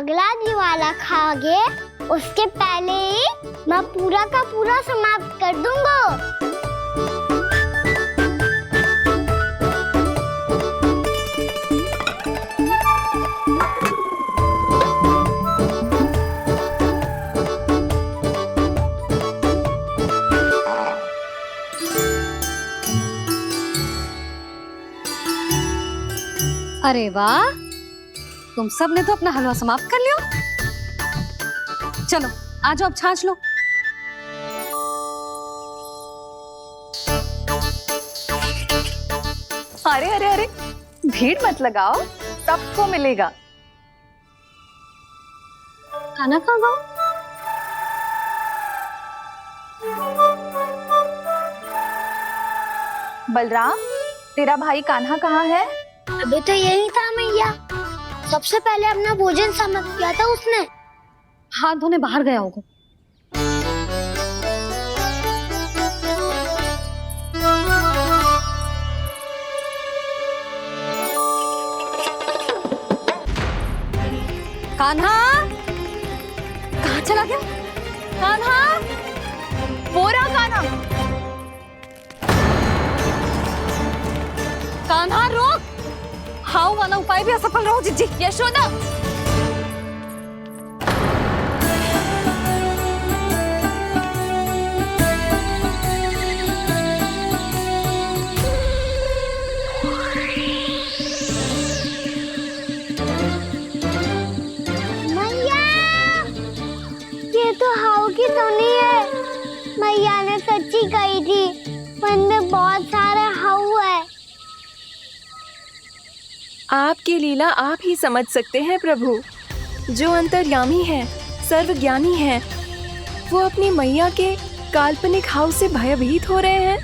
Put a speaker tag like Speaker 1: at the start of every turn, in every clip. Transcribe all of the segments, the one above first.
Speaker 1: अगला दिवाला खाओगे उसके पहले ही मैं पूरा का पूरा समाप्त कर दूंगा।
Speaker 2: अरे वाह, तुम सब ने तो अपना हलवा समाप्त कर लियो। चलो आ जाओ, अब छाछ लो।
Speaker 3: अरे अरे अरे, भीड़ मत लगाओ, सबको मिलेगा।
Speaker 2: खाना खा गो।
Speaker 3: बलराम, तेरा भाई कान्हा कहाँ है?
Speaker 1: अभी तो यही था मैया, सबसे पहले अपना भोजन समाप्त किया था उसने।
Speaker 2: हाथ धोने बाहर गया होगा। कान्हा कहाँ चला गया?
Speaker 3: कान्हा, वो रहा कान्हा।
Speaker 2: कान्हा रोक, हाउ वाला उपाय भी असफल रहो जिज्जी।
Speaker 3: यशोदा,
Speaker 1: मैया, ये तो हाउ की धुनी है। मैया ने सच्ची कही थी, मन में बहुत सारे हाउ है।
Speaker 4: आपकी लीला आप ही समझ सकते हैं प्रभु। जो अंतर्यामी है, सर्वज्ञानी है, वो अपनी मैया के काल्पनिक हाव से भयभीत हो रहे हैं।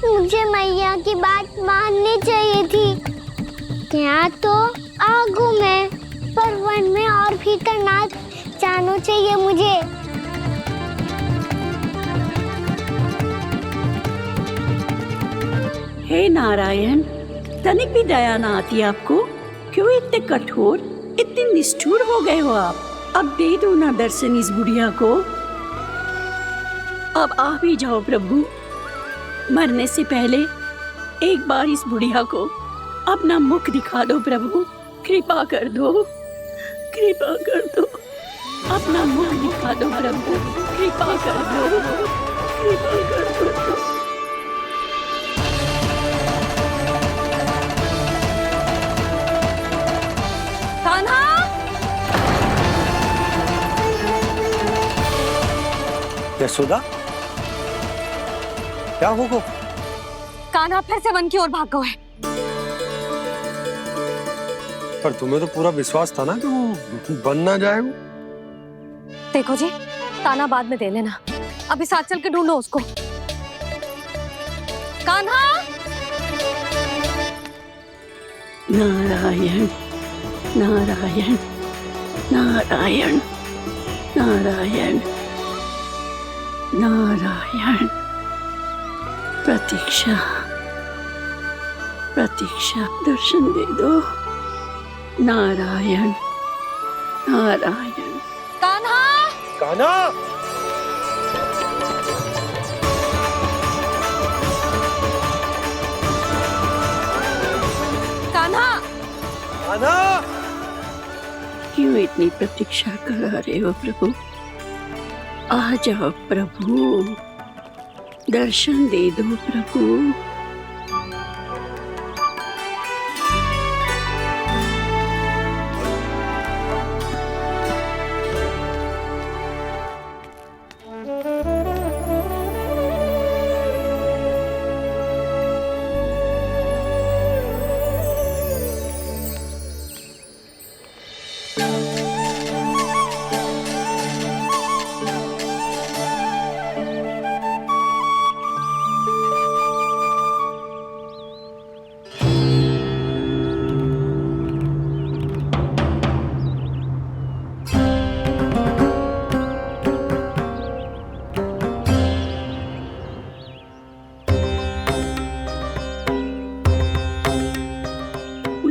Speaker 1: मुझे मैया की बात माननी चाहिए थी। यहाँ तो आगू में, पर वन में और भीतर ना जानो चाहिए मुझे।
Speaker 5: हे नारायण, तनिक भी दया ना आती आपको? क्यों इतने कठोर, इतने निष्ठुर हो गए हो आप? अब दे दो ना दर्शन इस बुढ़िया को। अब आ भी जाओ प्रभु। मरने से पहले एक बार इस बुढ़िया को अपना मुख दिखा दो प्रभु। कृपा कर दो, कृपा कर दो। अपना मुख दिखा दो प्रभु, कृपा कर दो, कृपा कर दो।
Speaker 2: कान्हा,
Speaker 6: यशोदा, क्या हो?
Speaker 2: कान्हा फिर से वन की ओर भाग गए।
Speaker 6: पर तुम्हें तो पूरा विश्वास था ना कि वो बन ना जाए। वो
Speaker 2: देखो जी, ताना बाद में दे लेना, अभी साथ चल के ढूंढो उसको। कान्हा,
Speaker 5: नारायण नारायण नारायण नारायण नारायण। प्रतीक्षा प्रतीक्षा, दर्शन दे दो। नारायण नारायण।
Speaker 2: कान्हा,
Speaker 6: कान्हा,
Speaker 2: कान्हा,
Speaker 6: कान्हा।
Speaker 5: क्यों इतनी प्रतीक्षा करा रहे हो प्रभु? आ जाओ प्रभु, दर्शन दे दो प्रभु।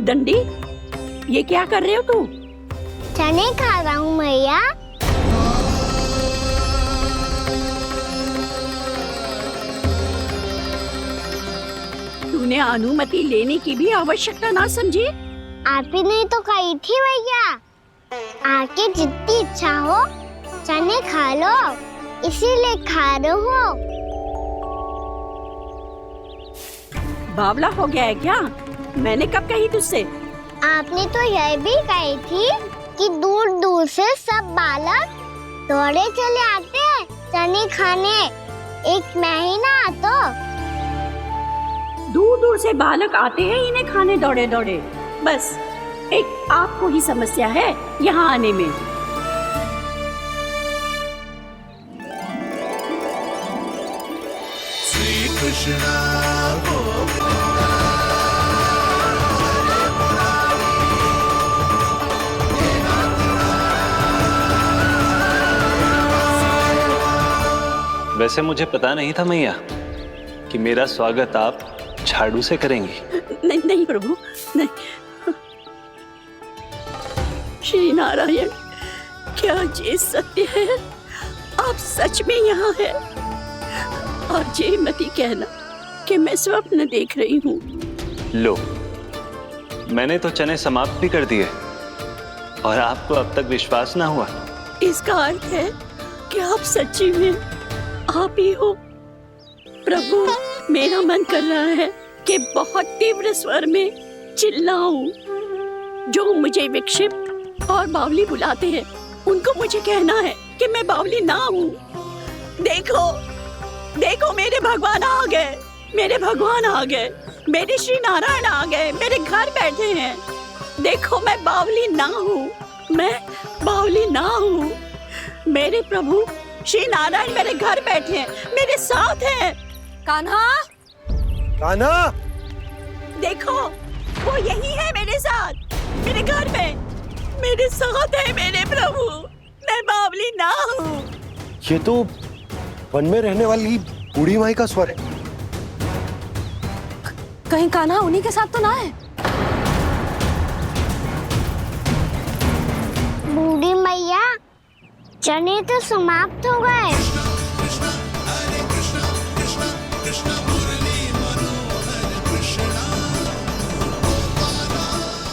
Speaker 7: दंडी, ये क्या कर रहे हो तू?
Speaker 1: चने खा रहा हूँ मैया।
Speaker 5: तूने अनुमति लेने की भी आवश्यकता ना समझी।
Speaker 1: आप ही ने तो कही थी भैया, आके जितनी इच्छा हो चने खा लो, इसीलिए खा रहे हो।
Speaker 5: बावला हो गया है क्या? मैंने कब कही तुझसे?
Speaker 1: आपने तो यह भी कही थी कि दूर दूर से सब बालक दौड़े चले आते हैं चने खाने, एक महीना तो।
Speaker 5: दूर दूर से बालक आते हैं इन्हें खाने दौड़े दौड़े। बस एक आपको ही समस्या है यहाँ आने में।
Speaker 7: श्री कृष्णा
Speaker 8: वैसे मुझे पता नहीं था मैया कि मेरा स्वागत आप झाड़ू से करेंगी।
Speaker 5: नहीं नहीं प्रभु, नहीं। श्री नारायण, क्या ये सत्य है? आप सच में यहाँ हैं? और ये मती कहना कि मैं स्वप्न देख रही हूँ।
Speaker 8: लो, मैंने तो चने समाप्त भी कर दिए और आपको अब तक विश्वास ना हुआ।
Speaker 5: इसका अर्थ है कि आप सच्ची में आप ही हो। प्रभु, मेरा मन कर रहा है कि बहुत तीव्र स्वर में चिल्लाऊं। जो मुझे विक्षिप्त और बावली बुलाते हैं उनको मुझे कहना है कि मैं बावली ना हूँ। देखो देखो, मेरे भगवान आ गए, मेरे भगवान आ गए, मेरे श्री नारायण आ गए, मेरे घर बैठे हैं। देखो, मैं बावली ना हूँ, मैं बावली ना हूँ। मेरे प्रभु श्री नारायण मेरे घर बैठे हैं, मेरे साथ हैं।
Speaker 2: कान्हा,
Speaker 6: कान्हा,
Speaker 5: देखो, वो यही है मेरे साथ, मेरे घर में, मेरे साथ है मेरे प्रभु। मैं बावली ना हूँ।
Speaker 6: ये तो वन में रहने वाली बूढ़ी माई का स्वर है।
Speaker 2: कहीं कान्हा उन्हीं के साथ तो ना है?
Speaker 1: बूढ़ी मैया, चने तो समाप्त हो गए।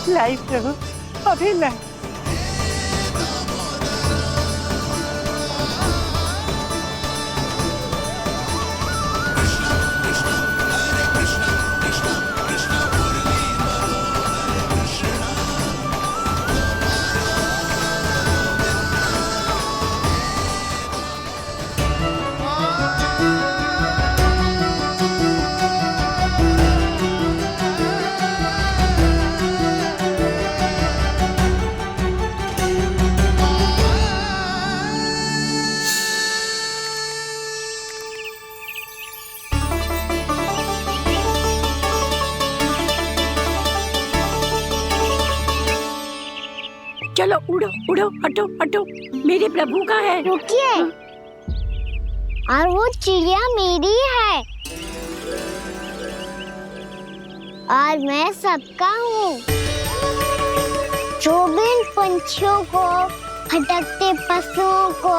Speaker 5: लाई प्रभु, अभी लाई। चलो उड़ो उड़ो, हटो हटो, मेरे प्रभु का है।
Speaker 1: रुकिए, और वो चिड़िया मेरी है और मैं सबका हूँ। जो भी इन पंछियों को, भटकते पशुओं को,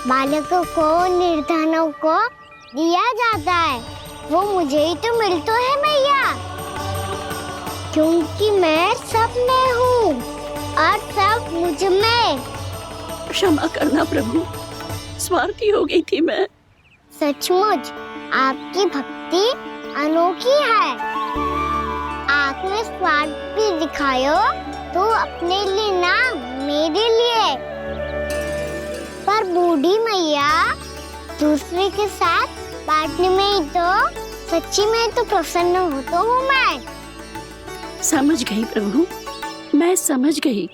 Speaker 1: बालकों को, निर्धनों को दिया जाता है, वो मुझे ही तो मिलता है मैया, क्योंकि मैं सब में हूँ और सब मुझ में।
Speaker 5: क्षमा करना प्रभु, स्वार्थी हो गई थी मैं।
Speaker 1: सचमुच आपकी भक्ति अनोखी है। आपने स्वार्थ भी दिखायो तो अपने लिए ना, मेरे लिए। पर बूढ़ी मैया, दूसरे के साथ बांटने में ही तो सच्ची में तो प्रसन्न होता हूँ मैं।
Speaker 5: समझ गई प्रभु, मैं समझ गई।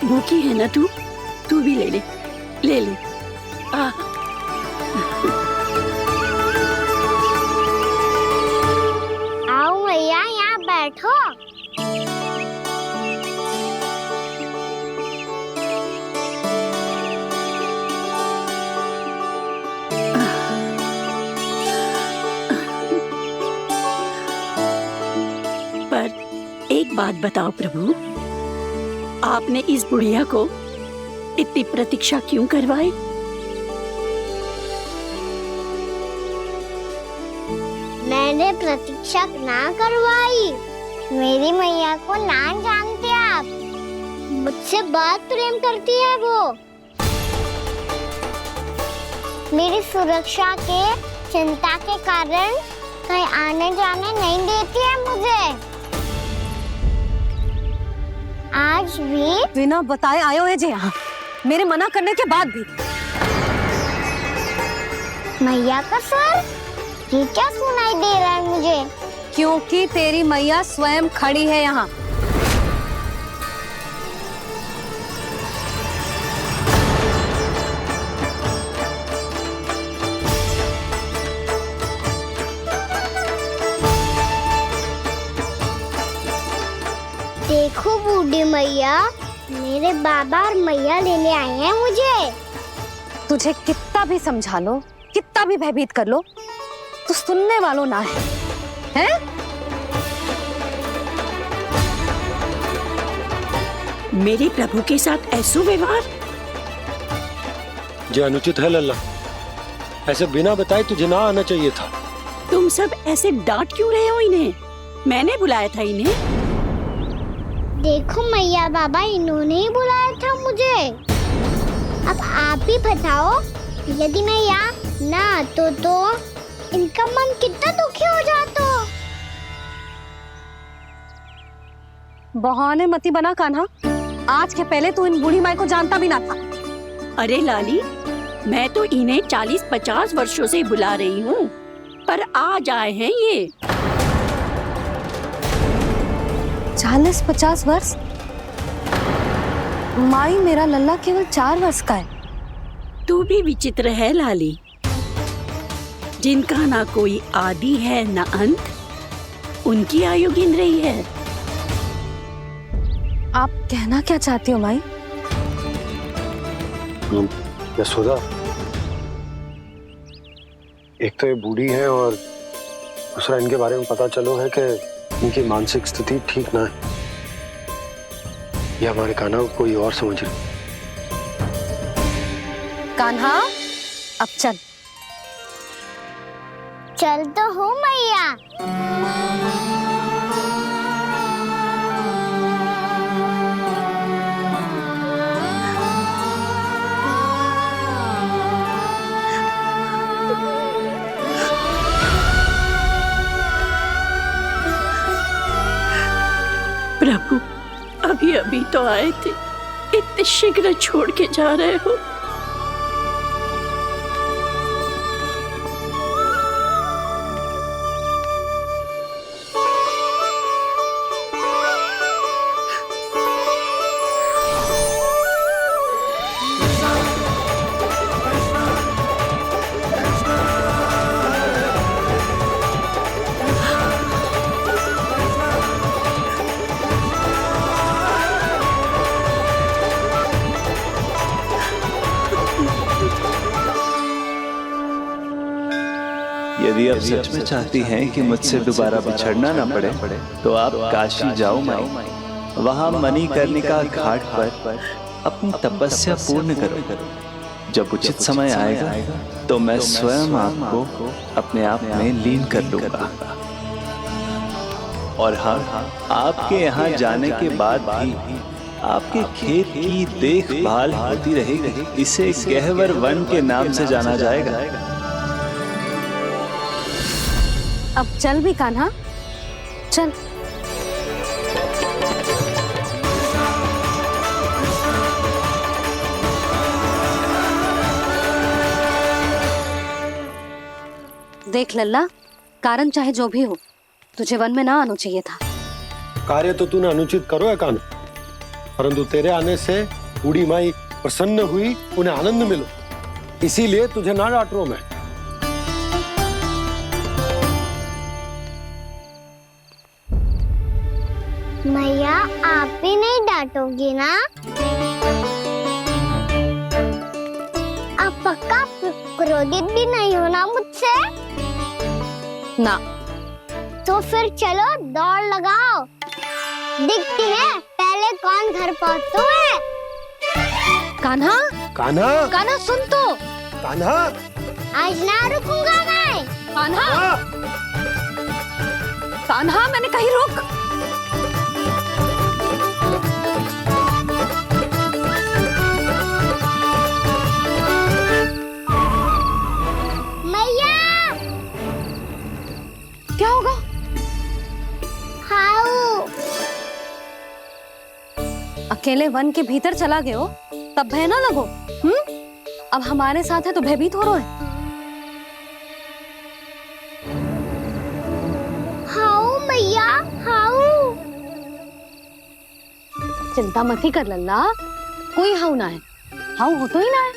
Speaker 5: भूखी है ना तू? तू भी ले ले, ले ले।
Speaker 1: आओ मैया, यहाँ बैठो।
Speaker 5: बात बताओ प्रभु, आपने इस बुढ़िया को इतनी प्रतीक्षा क्यों करवाई?
Speaker 1: मैंने प्रतीक्षा ना करवाई। मेरी मैया को ना जानते आप, मुझसे बहुत प्रेम करती है वो। मेरी सुरक्षा के चिंता के कारण कहीं आने जाने नहीं देती है मुझे। आज भी
Speaker 2: बिना बताए आयो है जे यहाँ, मेरे मना करने के बाद भी।
Speaker 1: मैया का सर, ये क्या सुनाई दे रहा है मुझे?
Speaker 2: क्योंकि तेरी मैया स्वयं खड़ी है यहाँ।
Speaker 1: देखो बूढ़ी मैया, मेरे बाबा और मैया लेने आए हैं मुझे।
Speaker 2: तुझे कितना भी समझा लो, कितना भी भयभीत कर लो, तो सुनने वालों ना है, हैं?
Speaker 5: मेरे प्रभु के साथ ऐसा व्यवहार
Speaker 6: जो अनुचित है लल्ला। ऐसे बिना बताए तुझे ना आना चाहिए था।
Speaker 5: तुम सब ऐसे डांट क्यों रहे हो इन्हें? मैंने बुलाया था इन्हें।
Speaker 1: देखो मैया बाबा, इन्होंने ही बुलाया था मुझे। अब आप ही बताओ, यदि मैं यहाँ ना आतो तो इनका मन कितना दुखी हो जाता।
Speaker 2: बहाने मती बना कान्हा, आज के पहले तू इन बूढ़ी माई को जानता भी ना था।
Speaker 5: अरे लाली, मैं तो इन्हें 40-50 वर्षों से बुला रही हूँ, पर आज आए हैं ये।
Speaker 2: 40-50 वर्ष? माई, मेरा लल्ला केवल 4 वर्ष का है।
Speaker 5: तू भी विचित्र है लाली, जिनका ना कोई आदि है ना अंत, उनकी आयु गिन रही है।
Speaker 2: आप कहना क्या चाहती हो माई?
Speaker 6: यशोदा, एक तो ये बूढ़ी है और दूसरा इनके बारे में पता चलो है कि इनकी मानसिक स्थिति ठीक ना है। ये हमारे कान्हा को कोई और समझ रही।
Speaker 2: कान्हा, अब चल।
Speaker 1: चल तो हूँ मैया।
Speaker 5: प्रभु, अभी अभी तो आए थे, इतने शीघ्र छोड़ के जा रहे हो?
Speaker 8: यदि आप सच में चाहती हैं कि मुझसे दोबारा बिछड़ना ना पड़े तो आप काशी जाओ माई। वहां मणिकर्णिका घाट पर अपनी तपस्या पूर्ण करो। जब उचित समय आएगा तो मैं स्वयं आपको अपने आप में लीन कर लूंगा। और हाँ, आपके यहाँ जाने के बाद भी आपके खेत की देखभाल होती रहेगी। इसे गहवर वन के नाम से जाना जाएगा।
Speaker 2: अब चल भी कान्हा, चल। देख लल्ला, कारण चाहे जो भी हो, तुझे वन में ना आना चाहिए था।
Speaker 6: कार्य तो तूने अनुचित करो है कान्हा, परंतु तेरे आने से बूढ़ी माई प्रसन्न हुई, उन्हें आनंद मिलो, इसीलिए तुझे ना डांट रहा हूं मैं।
Speaker 1: मैया, आप भी नहीं डांटोगी ना? आप पक्का क्रोधित भी नहीं हो ना मुझसे?
Speaker 2: ना।
Speaker 1: तो फिर चलो दौड़ लगाओ। दिखती है पहले कौन घर पहुंचता है।
Speaker 2: कान्हा,
Speaker 6: कान्हा,
Speaker 2: कान्हा सुन तो।
Speaker 6: कान्हा,
Speaker 1: आज ना रुकूंगा मैं।
Speaker 2: कान्हा, कान्हा मैंने कहीं रुक।
Speaker 1: मैया,
Speaker 2: क्या होगा?
Speaker 1: हाउ
Speaker 2: अकेले वन के भीतर चला गए हो तब भय ना लगो। अब हमारे साथ है तो भयभीत हो रहे हो।
Speaker 1: हाउ मैया, हाउ।
Speaker 2: चिंता मत ही कर लल्ला, कोई हाउ ना है। हाउ हो तो ही ना है।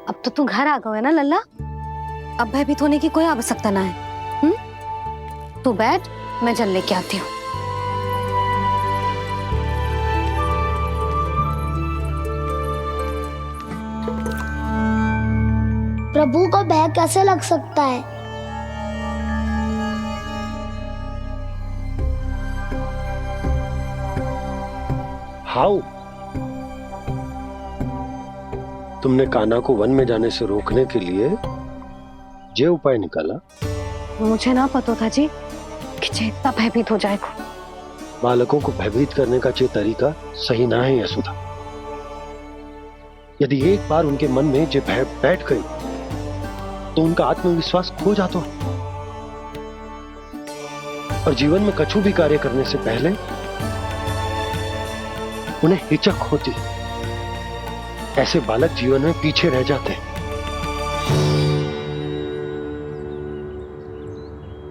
Speaker 2: अब तो तू घर आ गया है ना लल्ला, अब भयभीत होने की कोई आवश्यकता ना है। तू बैठ, मैं जल लेके आती हूँ।
Speaker 1: प्रभु को भय कैसे लग सकता है?
Speaker 6: हाउ? तुमने कान्हा को वन में जाने से रोकने के लिए ये उपाय निकाला?
Speaker 2: मुझे ना पता था जी कि जे इतना भयभीत हो जाएगा।
Speaker 6: बालकों को भयभीत करने का ये तरीका सही ना है यशोदा। यदि एक बार उनके मन में ये भय बैठ गई तो उनका आत्मविश्वास खो जाता है और जीवन में कछु भी कार्य करने से पहले उन्हें हिचक होती। ऐसे बालक जीवन में पीछे रह जाते हैं।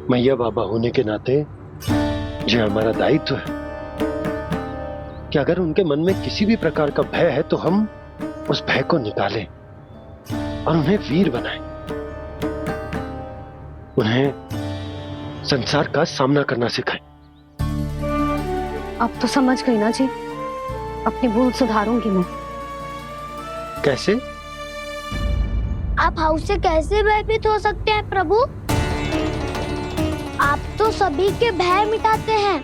Speaker 6: मैया बाबा होने के नाते यह हमारा दायित्व है कि अगर उनके मन में किसी भी प्रकार का भय है तो हम उस भय को निकालें और उन्हें वीर बनाएं, उन्हें संसार का सामना करना सिखाएं।
Speaker 2: अब तो समझ गई ना जी, अपनी भूल सुधारूंगी मैं।
Speaker 6: कैसे?
Speaker 1: आप हाउ से कैसे भयभीत हो सकते हैं प्रभु? आप तो सभी के भय मिटाते हैं।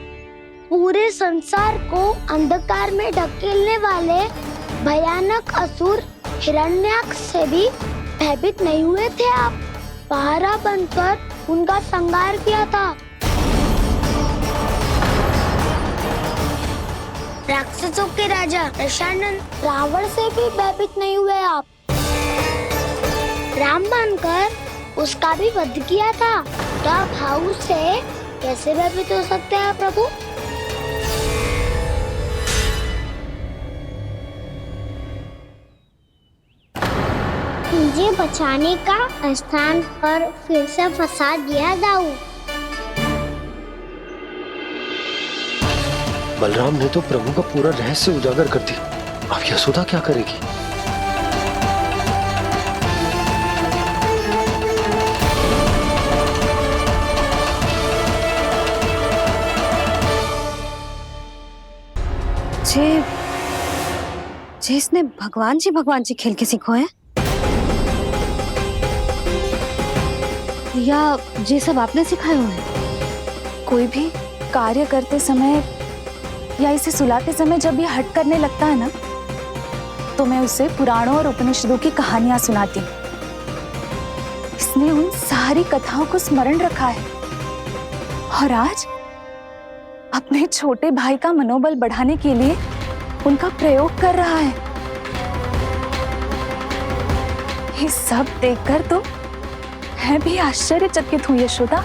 Speaker 1: पूरे संसार को अंधकार में ढकेलने वाले भयानक असुर हिरण्याक्ष से भी भयभीत नहीं हुए थे आप। पहरा बनकर उनका संहार किया था। राक्षसों के राजा दशानन रावण से भी भयभीत नहीं हुए आप। राम बनकर उसका भी वध किया था। तो आप हाउ से कैसे भयभीत हो सकते हैं प्रभु? मुझे बचाने का स्थान पर फिर से फंसा दिया दाऊ।
Speaker 6: बलराम ने तो प्रभु का पूरा रहस्य उजागर कर दिया। अब यशोदा क्या करेगी?
Speaker 2: जे इसने भगवान जी खेल के सीखो है, या जे सब आपने सिखाए हुए हैं?
Speaker 3: कोई भी कार्य करते समय या इसे सुलाते समय जब ये हट करने लगता है ना, तो मैं उसे पुराणों और उपनिषदों की कहानियां सुनाती हूँ। इसने उन सारी कथाओं को स्मरण रखा है और आज अपने छोटे भाई का मनोबल बढ़ाने के लिए उनका प्रयोग कर रहा है। ये सब देखकर तो मैं भी आश्चर्यचकित हूँ यशोदा।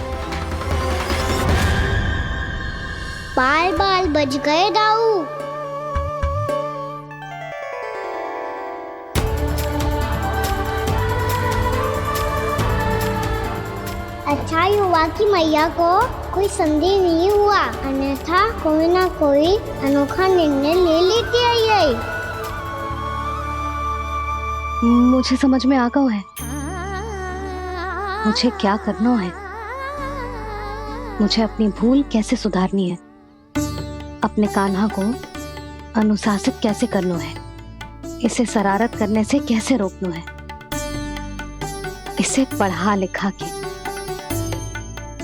Speaker 1: बाल बाल बज गए दाऊ। अच्छा ही हुआ कि मैया को कोई संदेह नहीं हुआ, अन्यथा कोई ना कोई अनोखा निर्णय ले लेती है ये।
Speaker 2: मुझे समझ में आ गया है मुझे क्या करना है। मुझे अपनी भूल कैसे सुधारनी है, अपने कान्हा को अनुशासित कैसे करना है, इसे शरारत करने से कैसे रोकना है, इसे पढ़ा लिखा के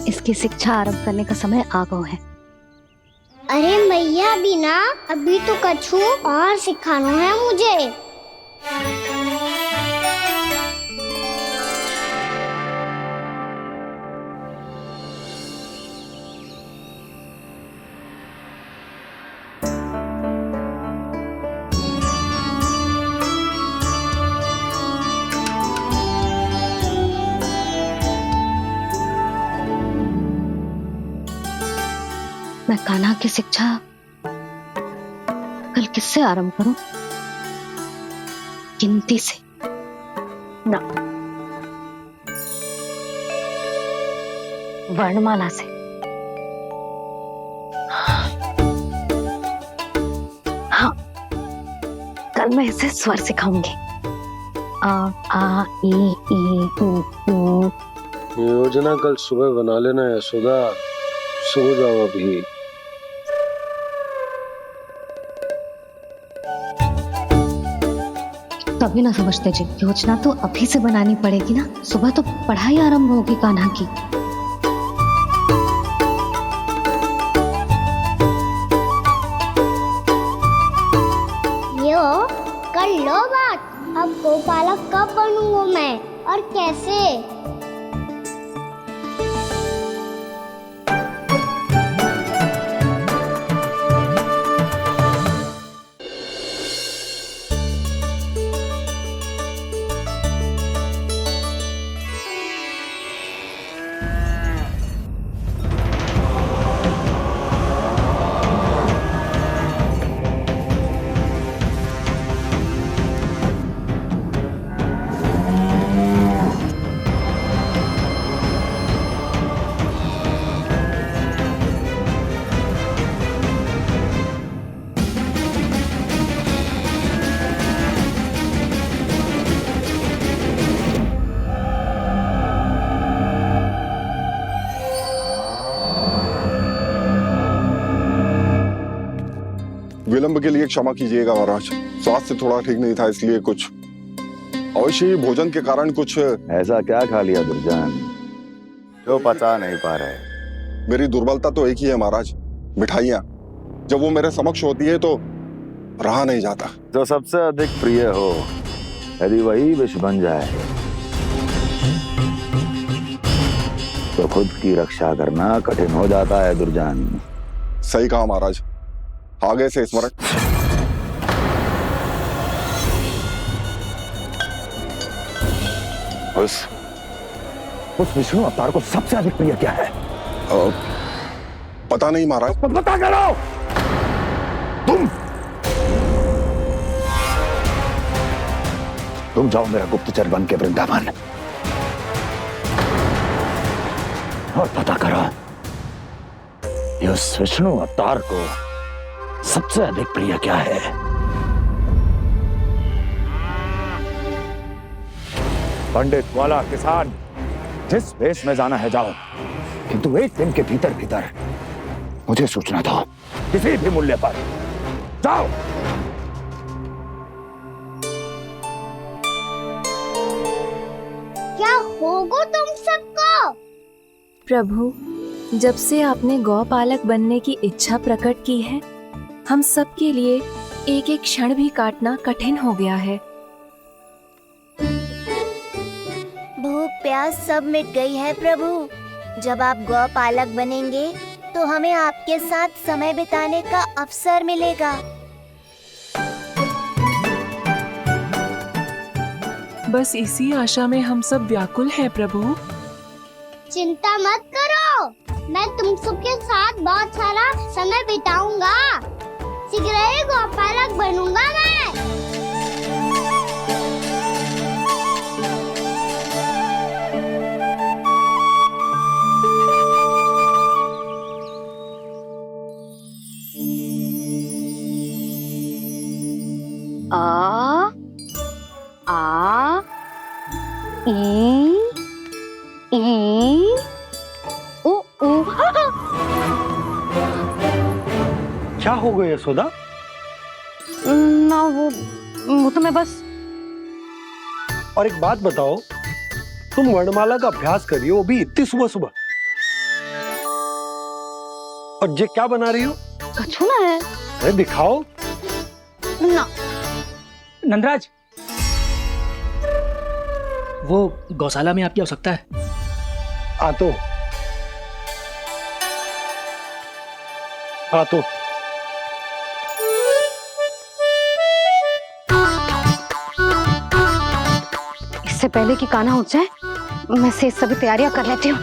Speaker 2: इसकी शिक्षा आरंभ करने का समय आ गया है।
Speaker 1: अरे मैया बिना, अभी तो कछु और सिखाना है मुझे।
Speaker 2: मैं कान्हा की शिक्षा कल किससे आरंभ करूं? गिनती से ना, वर्णमाला से। हाँ, कल मैं इसे स्वर सिखाऊंगी। आ ई ऊ।
Speaker 6: योजना कल सुबह बना लेना यशोदा, सो जाओ अभी।
Speaker 2: तभी ना समझते जी, योजना तो अभी से बनानी पड़ेगी ना, सुबह तो पढ़ाई आरंभ होगी कान्हा की।
Speaker 1: यो कर लो बात, अब गोपालक कब बनूंगा मैं और कैसे?
Speaker 7: विलंब के लिए क्षमा कीजिएगा महाराज, स्वास्थ्य थोड़ा ठीक नहीं था, इसलिए कुछ अवश्य ही भोजन के कारण कुछ।
Speaker 9: ऐसा क्या खा लिया दुर्जन जो पचा नहीं पा रहे?
Speaker 7: मेरी दुर्बलता तो एक ही है महाराज, मिठाइयाँ। जब वो मेरे समक्ष होती है तो रहा नहीं जाता।
Speaker 9: जो सबसे अधिक प्रिय हो, यदि वही विष बन जाए तो खुद की रक्षा करना कठिन हो जाता है दुर्जन।
Speaker 7: सही कहा महाराज, आगे से स्मरण।
Speaker 9: उस विष्णु अवतार को सबसे अधिक प्रिय क्या है?
Speaker 7: पता नहीं महाराज।
Speaker 9: पता करो। तुम जाओ मेरा गुप्तचर बन के वृंदावन और पता करो इस विष्णु अवतार को सबसे अधिक प्रिय क्या है। पंडित वाला किसान, जिस वेश में जाना है जाओ, किंतु एक दिन के भीतर भीतर मुझे सूचना दो, किसी भी मूल्य पर। जाओ।
Speaker 1: क्या होगा तुम सबको?
Speaker 4: प्रभु, जब से आपने गौपालक बनने की इच्छा प्रकट की है, हम सब के लिए एक एक क्षण भी काटना कठिन हो गया है।
Speaker 10: भूख प्यास सब मिट गई है प्रभु। जब आप गौपालक बनेंगे तो हमें आपके साथ समय बिताने का अवसर मिलेगा।
Speaker 11: बस इसी आशा में हम सब व्याकुल हैं प्रभु।
Speaker 1: चिंता मत करो, मैं तुम सबके साथ बहुत सारा समय बिताऊंगा। शीघ्र ही गोपालक बनूंगा मैं।
Speaker 2: आ ई ऊ ऊ
Speaker 6: हो गया यशोदा?
Speaker 2: ना वो तो मैं बस।
Speaker 6: और एक बात बताओ, तुम वर्णमाला का अभ्यास कर रही हो, वो भी इतनी सुबह सुबह, और ये क्या बना रही हो?
Speaker 2: कछुआ है।
Speaker 6: अरे दिखाओ
Speaker 2: ना।
Speaker 12: नंदराज, वो गौशाला में आपकी आवश्यकता है।
Speaker 6: आ तो
Speaker 2: इससे पहले कि कान्हा उठ जाए, मैं से सभी तैयारियां कर लेती हूँ।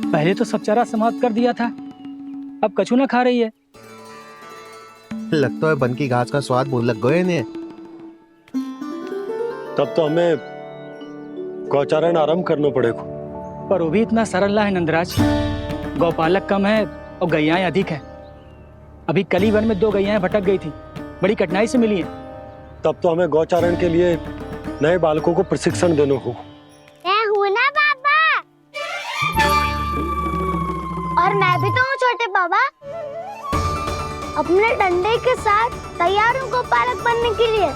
Speaker 12: पहले तो सब चारा समाप्त कर दिया था, अब कछुआ खा रही है।
Speaker 13: लगता है बन की घास का स्वाद भूल लग गए ने।
Speaker 6: तब तो हमें गौचारण आरंभ करना पड़ेगा।
Speaker 12: पर वो भी इतना सरल है नंदराज। गौपालक कम है और गैयाएं अधिक है। अभी कली वन में 2 गैयाएं भटक गई थी, बड़ी कठिनाई से मिली है।
Speaker 6: तब तो हमें गौचारण के लिए नए बालकों को प्रशिक्षण देना होगा।
Speaker 1: मैं हूँ ना बाबा, और मैं भी तो हूँ छोटे बाबा। अपने डंडे के साथ तैयार हूँ गौपालक बनने के लिए।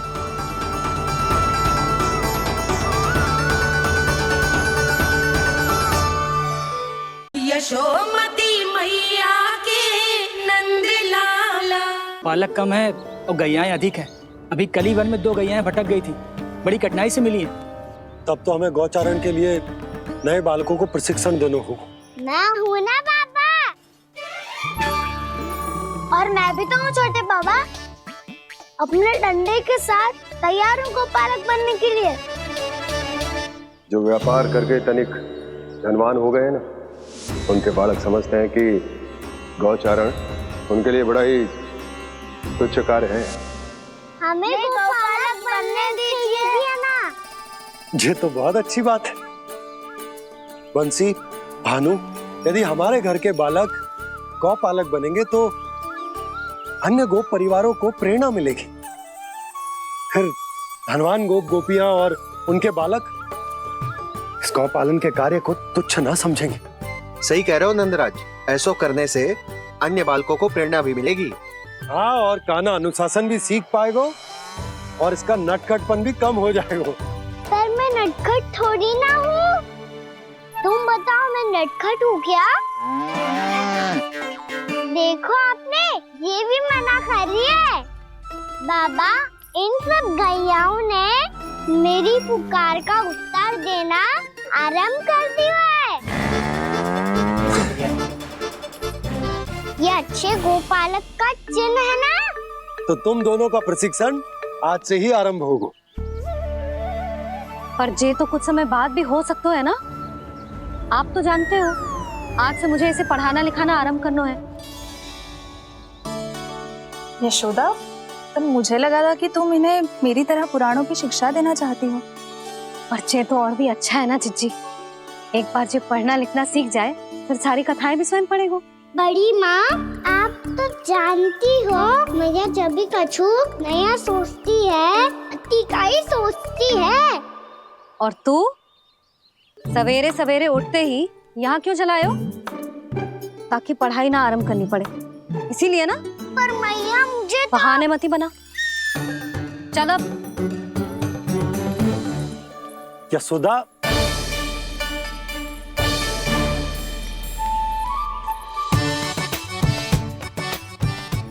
Speaker 5: यशोमती मैया के नंद लाला।
Speaker 12: पालक कम है और गैयाएं अधिक है। अभी कली वन में 2 गैयाएं भटक गई थी, बड़ी कठिनाई से मिली है।
Speaker 6: तब तो हमें गौचारण के लिए नए बालकों को प्रशिक्षण देना होगा।
Speaker 1: मैं हूँ ना बाबा, और मैं भी तो हूँ छोटे बाबा। अपने डंडे के साथ तैयार हूँ गौपालक बनने के लिए।
Speaker 6: जो व्यापार करके तनिक धनवान हो गए ना, उनके बालक समझते हैं कि गौचारण उनके लिए बड़ा ही तुच्छ कार्य है।
Speaker 1: हमें गौपालक बनने दीजिए ना।
Speaker 6: ये तो बहुत अच्छी बात है। बंसी, भानु, यदि हमारे घर के बालक गौपालक बनेंगे तो अन्य गोप परिवारों को प्रेरणा मिलेगी। फिर धनवान गोप गोपियां और उनके बालक इस गौपालन के कार्य को तुच्छ ना समझेंगे।
Speaker 13: सही कह रहे हो नंदराज, ऐसा करने से अन्य बालकों को प्रेरणा भी मिलेगी।
Speaker 6: हाँ, और कान्हा अनुशासन भी सीख पाएगा और इसका नटखटपन भी कम हो जाएगा।
Speaker 1: पर मैं नटखट थोड़ी ना हूँ। तुम बताओ, मैं नटखट हूँ क्या? देखो आपने ये भी मना कर रही है। बाबा, इन सब गैयाओं ने मेरी पुकार का उत्तर देना आरंभ कर दिया है। ये अच्छे गोपालक का चिन्ह है ना?
Speaker 6: तो तुम दोनों का प्रशिक्षण आज से ही आरंभ होगा।
Speaker 2: पर जे तो कुछ समय बाद भी हो सकता है ना। आप तो जानते हो, आज से मुझे इसे पढ़ाना लिखाना आरंभ करना है।
Speaker 3: यशोदा, पर मुझे लगा था कि तुम इन्हें मेरी तरह पुराणों की शिक्षा देना चाहती हो।
Speaker 2: पर जे तो और भी अच्छा है ना जिज्जी। एक बार जब पढ़ना लिखना सीख जाए, फिर सारी कथाएं भी स्वयं पढ़ेगा।
Speaker 1: बड़ी माँ, आप तो जानती हो मैया जब भी कछु नया सोचती है, अतिका ही सोचती है।
Speaker 2: और तू सवेरे सवेरे उठते ही यहाँ क्यों चलाए हो? ताकि पढ़ाई ना आरंभ करनी पड़े, इसीलिए ना।
Speaker 1: पर मैया मुझे तो...
Speaker 2: बहाने मत ही बना। चल अब।
Speaker 6: यशोदा,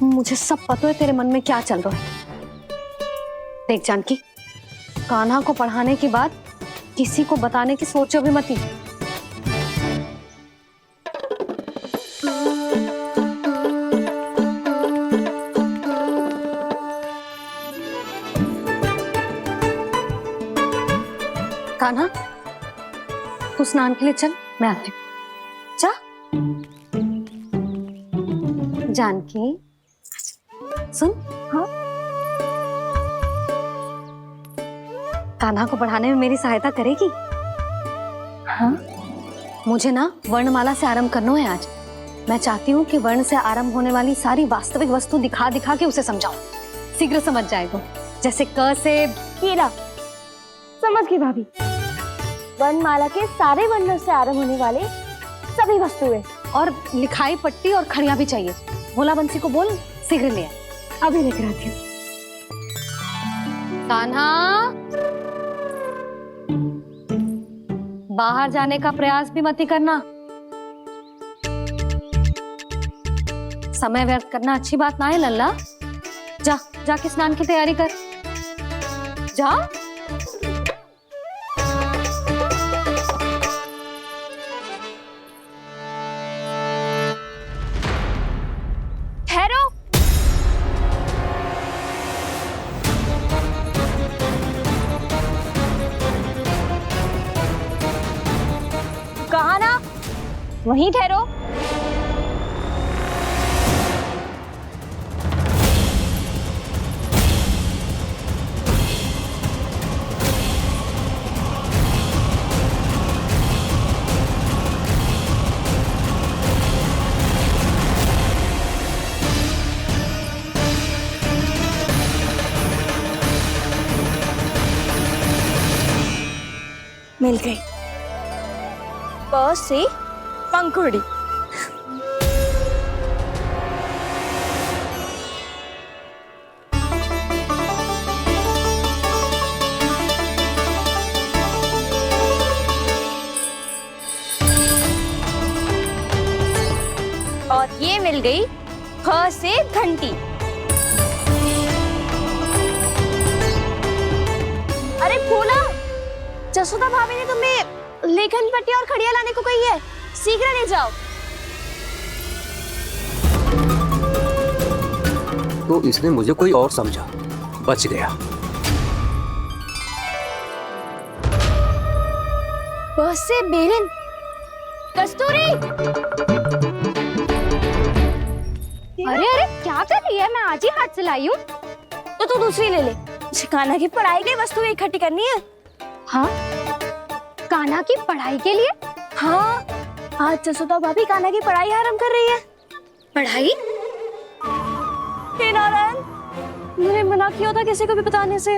Speaker 2: मुझे सब पता है तेरे मन में क्या चल रहा है। देख जानकी, कान्हा को पढ़ाने के बाद किसी को बताने की सोचो भी मत ही। कान्हा, तू स्नान के लिए चल, मैं आती हूँ। जा। जानकी, सुन। हाँ? कान्हा को पढ़ाने में मेरी सहायता करेगी? हाँ? मुझे ना वर्णमाला से आरंभ करना है आज। मैं चाहती हूँ कि वर्ण से आरंभ होने वाली सारी वास्तविक वस्तु दिखा दिखा के उसे समझाऊं। शीघ्र समझ जाएगा। जैसे क से केला। समझ गई भाभी।
Speaker 10: वर्णमाला के सारे वर्णों से आरंभ होने वाले सभी वस्तुएं।
Speaker 2: और लिखाई पट्टी और खड़िया भी चाहिए। भोला बंसी को बोल शीघ्र ले आए।
Speaker 10: अभी लेकर आती हूँ।
Speaker 2: कान्हा, बाहर जाने का प्रयास भी मत ही करना। समय व्यर्थ करना अच्छी बात ना है लल्ला। जा जाके स्नान की तैयारी कर। जा।
Speaker 10: ठहरो। कहा ना, वहीं ठहरो। मिल गई। प से पंखुड़ी। और ये मिल गई ख से घंटी। अरे भोला, जसोदा भाभी ने तुम्हें लेखन पट्टी और खड़िया लाने को कही है, शीघ्र ले जाओ।
Speaker 14: तो इसने मुझे कोई और समझा, बच गया।
Speaker 10: बस से बेलन। कस्तूरी। अरे अरे क्या कर रही है? मैं आज ही हाथ से लाई हूँ। तो तू दूसरी ले ले। कान्हा की पढ़ाई की वस्तु इकट्ठी करनी है। हाँ, कान्हा की पढ़ाई के लिए? हाँ, आज जसोदा भाभी कान्हा की पढ़ाई आरंभ कर रही है। पढ़ाई? हे नारायण, मैंने मना किया था किसी को भी बताने से।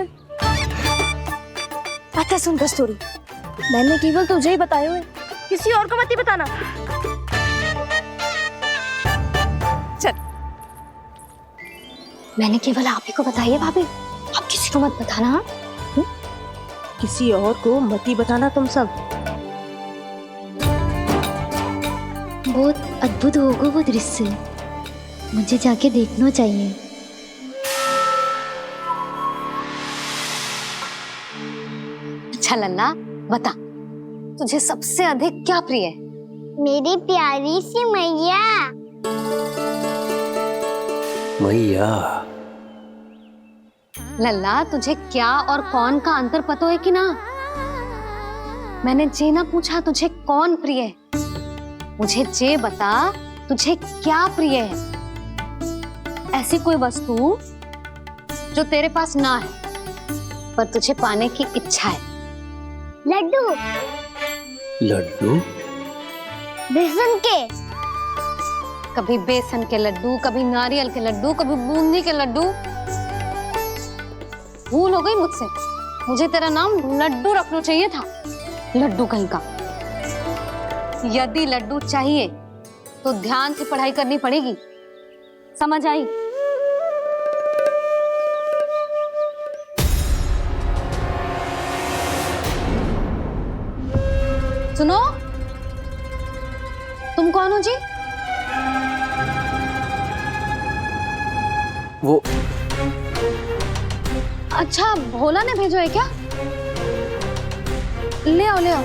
Speaker 10: अच्छा सुन कस्तूरी, मैंने केवल तुझे ही बताए हुए, किसी और को मत ही बताना। चल। मैंने केवल आप ही को बताई है भाभी, आप किसी को मत बताना।
Speaker 5: किसी और को मत ही बताना तुम सब।
Speaker 1: बहुत अद्भुत होगा वो दृश्य, मुझे जाके देखना चाहिए।
Speaker 2: अच्छा लल्ला, बता तुझे सबसे अधिक क्या प्रिय है?
Speaker 1: मेरी प्यारी सी मैया।
Speaker 14: मैया।
Speaker 2: लल्ला, तुझे क्या और कौन का अंतर पता है कि ना? मैंने जे ना पूछा तुझे कौन प्रिय है, मुझे जे बता तुझे क्या प्रिय है। ऐसी कोई वस्तु जो तेरे पास ना है पर तुझे पाने की इच्छा है।
Speaker 1: लड्डू।
Speaker 14: लड्डू?
Speaker 1: बेसन के।
Speaker 2: कभी बेसन के लड्डू, कभी नारियल के लड्डू, कभी बूंदी के लड्डू। भूल हो गई मुझसे, मुझे तेरा नाम लड्डू रखना चाहिए था। लड्डू कहीं का। यदि लड्डू चाहिए तो ध्यान से पढ़ाई करनी पड़ेगी, समझ आई? सुनो, तुम कौन हो जी?
Speaker 14: वो
Speaker 2: अच्छा, भोला ने भेजो है क्या? ले आओ, ले आओ।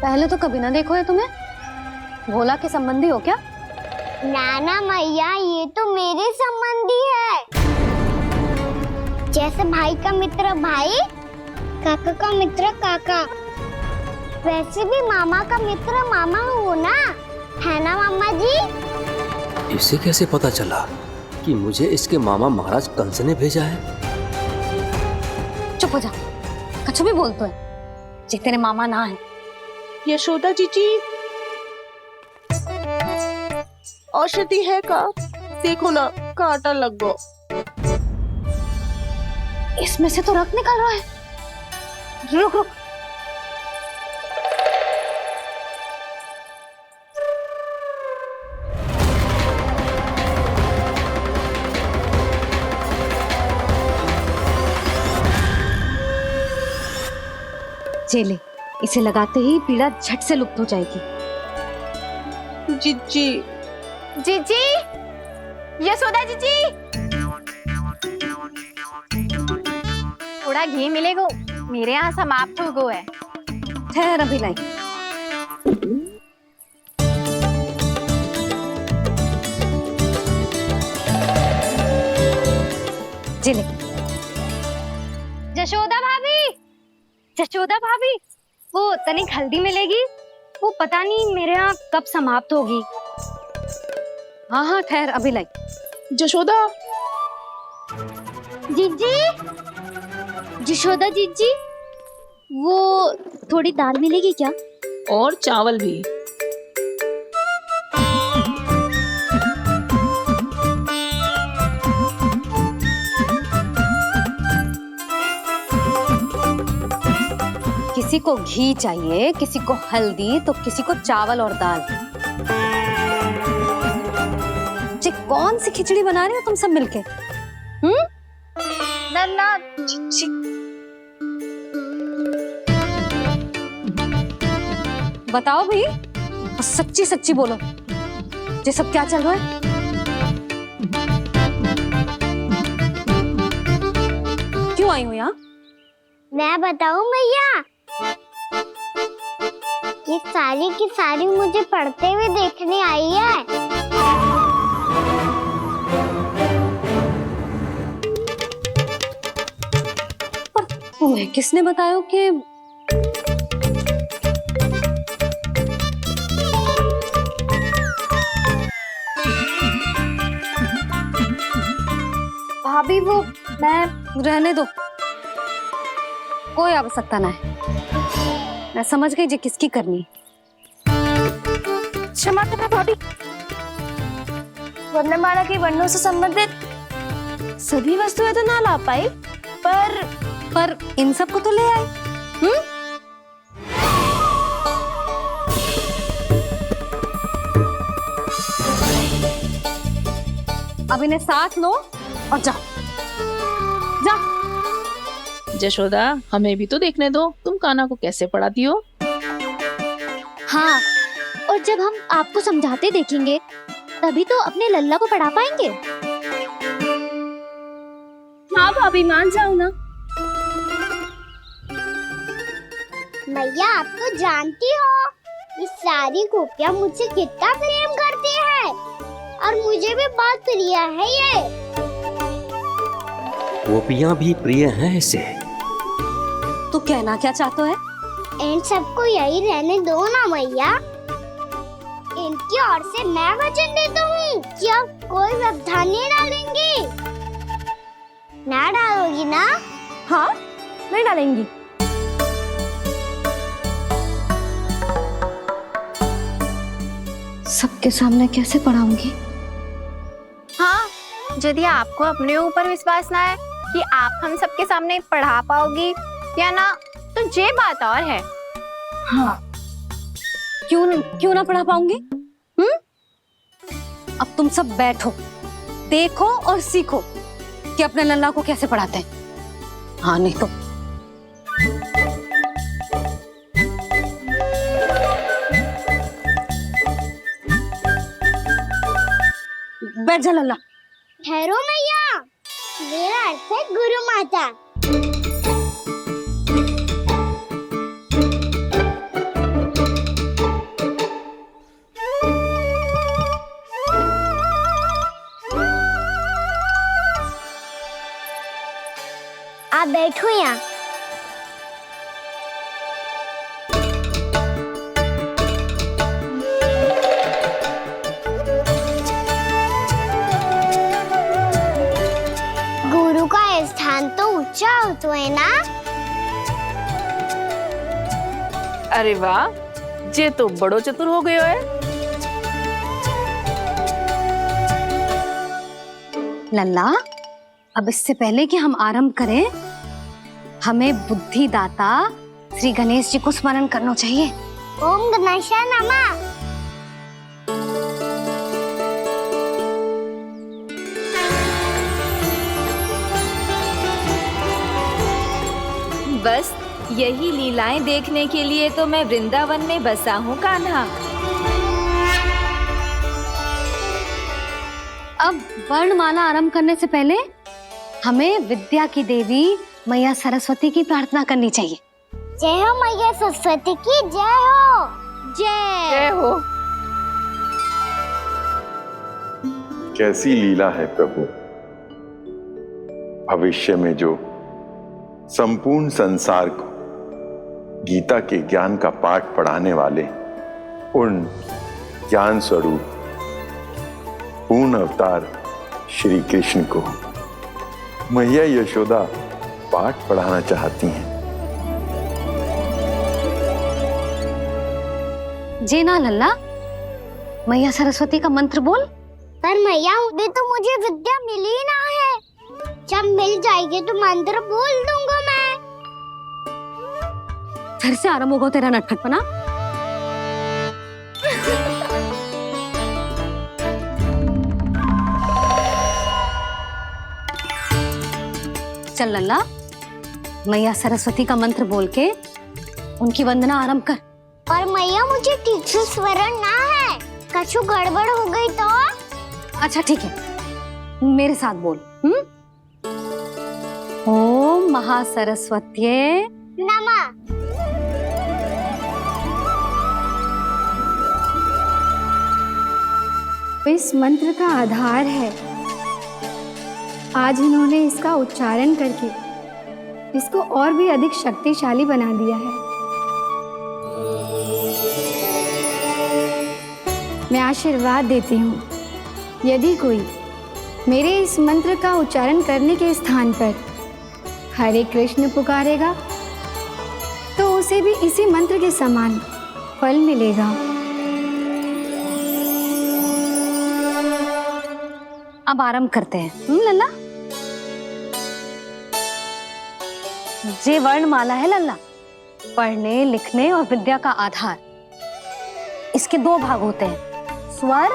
Speaker 2: पहले तो कभी ना देखो है तुम्हें। भोला के संबंधी हो क्या?
Speaker 1: नाना मैया, ये तो मेरे संबंधी है। जैसे भाई का मित्र भाई, काका का मित्र काका, वैसे भी मामा का मित्र मामा हो ना, है ना मामा जी?
Speaker 14: इसे कैसे पता चला कि मुझे इसके मामा महाराज कंस ने भेजा है?
Speaker 2: चुप हो जा, कछु भी बोलते है, जे तेरे मामा ना है।
Speaker 5: यशोदा जीजी, औषधि है का? देखो ना,
Speaker 15: कांटा लग गो।
Speaker 2: इसमें से तो रक्त निकल रहा है। रुक रुक। चले, इसे लगाते ही पीड़ा झट से लुप्त हो जाएगी।
Speaker 15: जीजी,
Speaker 3: जीजी, यशोदा जीजी, थोड़ा घी मिलेगा, मेरे यहाँ समाप्त हो गया है।
Speaker 2: ठहर अभी लाई। जिले।
Speaker 10: जशोदा भाभी, जशोदा भाभी, वो तनिक हल्दी मिलेगी? वो पता नहीं मेरे यहाँ कब समाप्त होगी।
Speaker 2: हाँ हाँ ठहर अभी लाई।
Speaker 15: जशोदा,
Speaker 10: जीजी, जशोदा जीजी, वो थोड़ी दाल मिलेगी क्या?
Speaker 15: और चावल भी।
Speaker 2: किसी को घी चाहिए, किसी को हल्दी, तो किसी को चावल और दाल। जी कौन सी खिचड़ी बना रहे हो तुम सब मिलके?
Speaker 3: नन्ना,
Speaker 2: बताओ भाई, सच्ची सच्ची बोलो, ये सब क्या चल रहा है? क्यों आई हो यहाँ?
Speaker 1: मैं बताऊं भैया, ये सारी की सारी मुझे पढ़ते हुए देखने आई है।
Speaker 2: तुम्हें किसने बताया कि भाभी वो मैं रहने दो, कोई आवश्यकता ना है। मैं समझ गई जी किसकी करनी।
Speaker 3: क्षमा करना भाभी, वर्णमाला के वर्णों से संबंधित सभी वस्तुएं तो ना ला पाई,
Speaker 2: पर इन सब को तो ले आए। अब इन्हें साथ लो और जाओ। जा।
Speaker 15: जशोदा, हमें भी तो देखने दो, तुम कान्हा को कैसे पढ़ाती हो।
Speaker 10: हाँ, और जब हम आपको समझाते देखेंगे तभी तो अपने लल्ला को पढ़ा पाएंगे।
Speaker 3: हाँ भाभी, मान जाओ ना।
Speaker 1: मैया, आप तो जानती हो ये सारी गोपियां मुझसे कितना प्रेम करती है, और मुझे भी बहुत प्रिय है ये।
Speaker 14: गोपियां भी प्रिय हैं इसे।
Speaker 2: तू कहना क्या चाहता है?
Speaker 1: इन सबको यही रहने दो ना मैया। इनकी ओर से मैं वचन देता हूँ कि अब कोई व्यवधान नहीं डालेंगी। ना डालोगी ना?
Speaker 10: हाँ, नहीं डालेंगी।
Speaker 2: सबके सामने कैसे पढ़ाऊंगी?
Speaker 3: हाँ, यदि आपको अपने ऊपर विश्वास ना है कि आप हम सबके सामने पढ़ा पाओगी या ना, तो ये बात और है।
Speaker 2: हाँ, क्यों ना पढ़ा पाऊंगी? अब तुम सब बैठो, देखो और सीखो कि अपने लल्ला को कैसे पढ़ाते हैं। हाँ नहीं तो बैठ जा लल्ला।
Speaker 1: ठहरो मैया, मेरा अर्थ है गुरु माता। आप बैठो यहाँ। गुरु का स्थान तो ऊंचा होता है ना?
Speaker 15: अरे वाह, जे तो बड़ो चतुर हो गयो है।
Speaker 2: लल्ला, अब इससे पहले कि हम आरंभ करें, हमें बुद्धिदाता श्री गणेश जी को स्मरण करना चाहिए।
Speaker 1: ओम गणेशाय नमः।
Speaker 16: बस यही लीलाएं देखने के लिए तो मैं वृंदावन में बसा हूँ कान्हा।
Speaker 2: अब वर्णमाला आरंभ करने से पहले हमें विद्या की देवी मैया सरस्वती की प्रार्थना करनी चाहिए।
Speaker 1: जय हो मैया सरस्वती की, जय हो।
Speaker 16: जय हो।
Speaker 7: कैसी लीला है प्रभु। भविष्य में जो संपूर्ण संसार को गीता के ज्ञान का पाठ पढ़ाने वाले उन ज्ञान स्वरूप पूर्ण अवतार श्री कृष्ण को मैया यशोदा पाठ पढ़ाना चाहती हैं।
Speaker 2: जी ना लल्ला, मैया सरस्वती का मंत्र बोल।
Speaker 1: पर मैया अभी तो मुझे विद्या मिली ना है, जब मिल जाएगी तो मंत्र बोल दूंगा मैं।
Speaker 2: फिर से आरंभ होगा तेरा नटखटपना। चल लल्ला, मैया सरस्वती का मंत्र बोल के उनकी वंदना आरंभ कर।
Speaker 1: पर मैया मुझे ठीक से स्मरण ना है, कछु गड़बड़ हो गई तो?
Speaker 2: अच्छा ठीक है, मेरे साथ बोल। ओम महासरस्वत्यै
Speaker 1: नमः।
Speaker 17: इस मंत्र का आधार है। आज इन्होंने इसका उच्चारण करके इसको और भी अधिक शक्तिशाली बना दिया है। मैं आशीर्वाद देती हूँ, यदि कोई मेरे इस मंत्र का उच्चारण करने के स्थान पर हरे कृष्ण पुकारेगा तो उसे भी इसी मंत्र के समान फल मिलेगा।
Speaker 2: अब आरंभ करते हैं। लल्ला, जे वर्णमाला है लल्ला, पढ़ने लिखने और विद्या का आधार। इसके दो भाग होते हैं, स्वर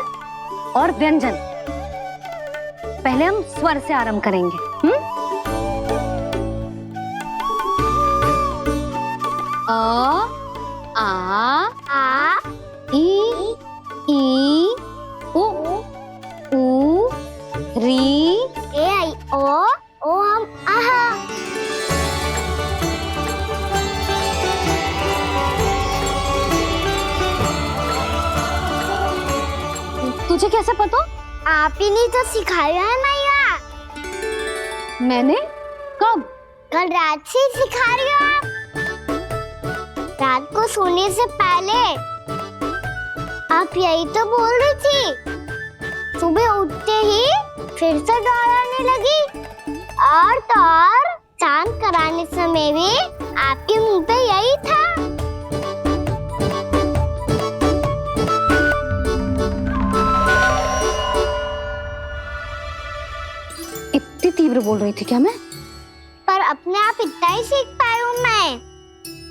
Speaker 2: और व्यंजन। पहले हम स्वर से आरंभ करेंगे। अ, आ, ई, उ, री,
Speaker 1: ए आई ओ हम आहा।
Speaker 2: तुझे कैसे पता?
Speaker 1: आप ही ने तो सिखाया है मैया।
Speaker 2: मैंने? कब?
Speaker 1: कल रात से सिखा रही हो आप। रात को सोने से पहले आप यही तो बोल रही थी। सुबह उठते ही फिर से दोहराने लगी, और तो और स्नान कराने समय भी आपके मुंह पे यही था।
Speaker 2: इतनी तीव्र बोल रही थी क्या मैं?
Speaker 1: पर अपने आप इतना ही सीख पाई हूँ मैं।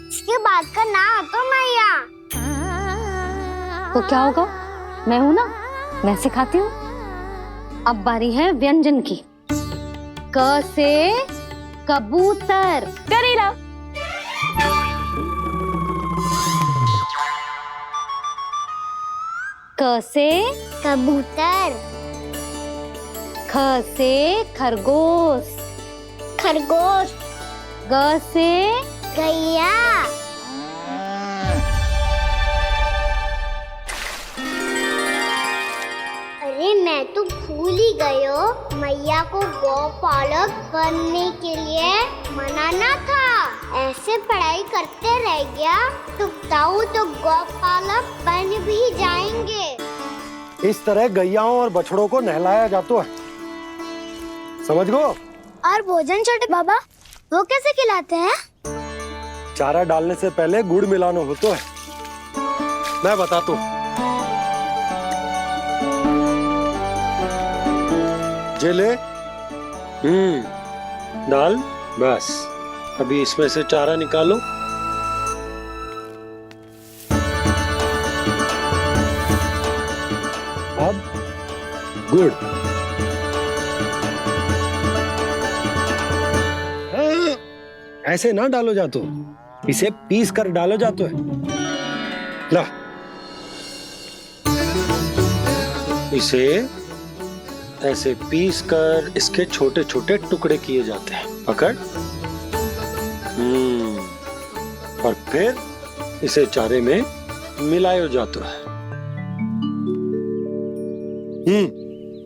Speaker 1: इसके बाद का ना तो मैया।
Speaker 2: तो क्या होगा? मैं हूं ना, मैं सिखाती हूँ। अब बारी है व्यंजन की। क से कबूतर।
Speaker 16: करेला।
Speaker 2: क से
Speaker 1: कबूतर।
Speaker 2: ख से खरगोश।
Speaker 1: खरगोश।
Speaker 2: ग से
Speaker 1: गैया। अरे मैं तो भूल ही गई हूँ, मैया को गौपालक बनने के लिए मनाना था। ऐसे पढ़ाई करते रह गया तो ताऊ तो गौपालक बन भी जाएंगे।
Speaker 6: इस तरह गैयाओं और बछड़ों को नहलाया जाता है, समझ गो?
Speaker 1: और भोजन छोटे बाबा, वो कैसे खिलाते हैं?
Speaker 6: चारा डालने से पहले गुड़ मिलाना होता है। मैं बताता हूँ। जे ले दाल बस, अभी इसमें से चारा निकालो। अब गुड़, ऐसे ना डालो जातो, इसे पीस कर डालो जातो है। ला, इसे ऐसे पीस कर इसके छोटे छोटे टुकड़े किए जाते हैं। पकड़। और फिर इसे चारे में मिलायो जाता है।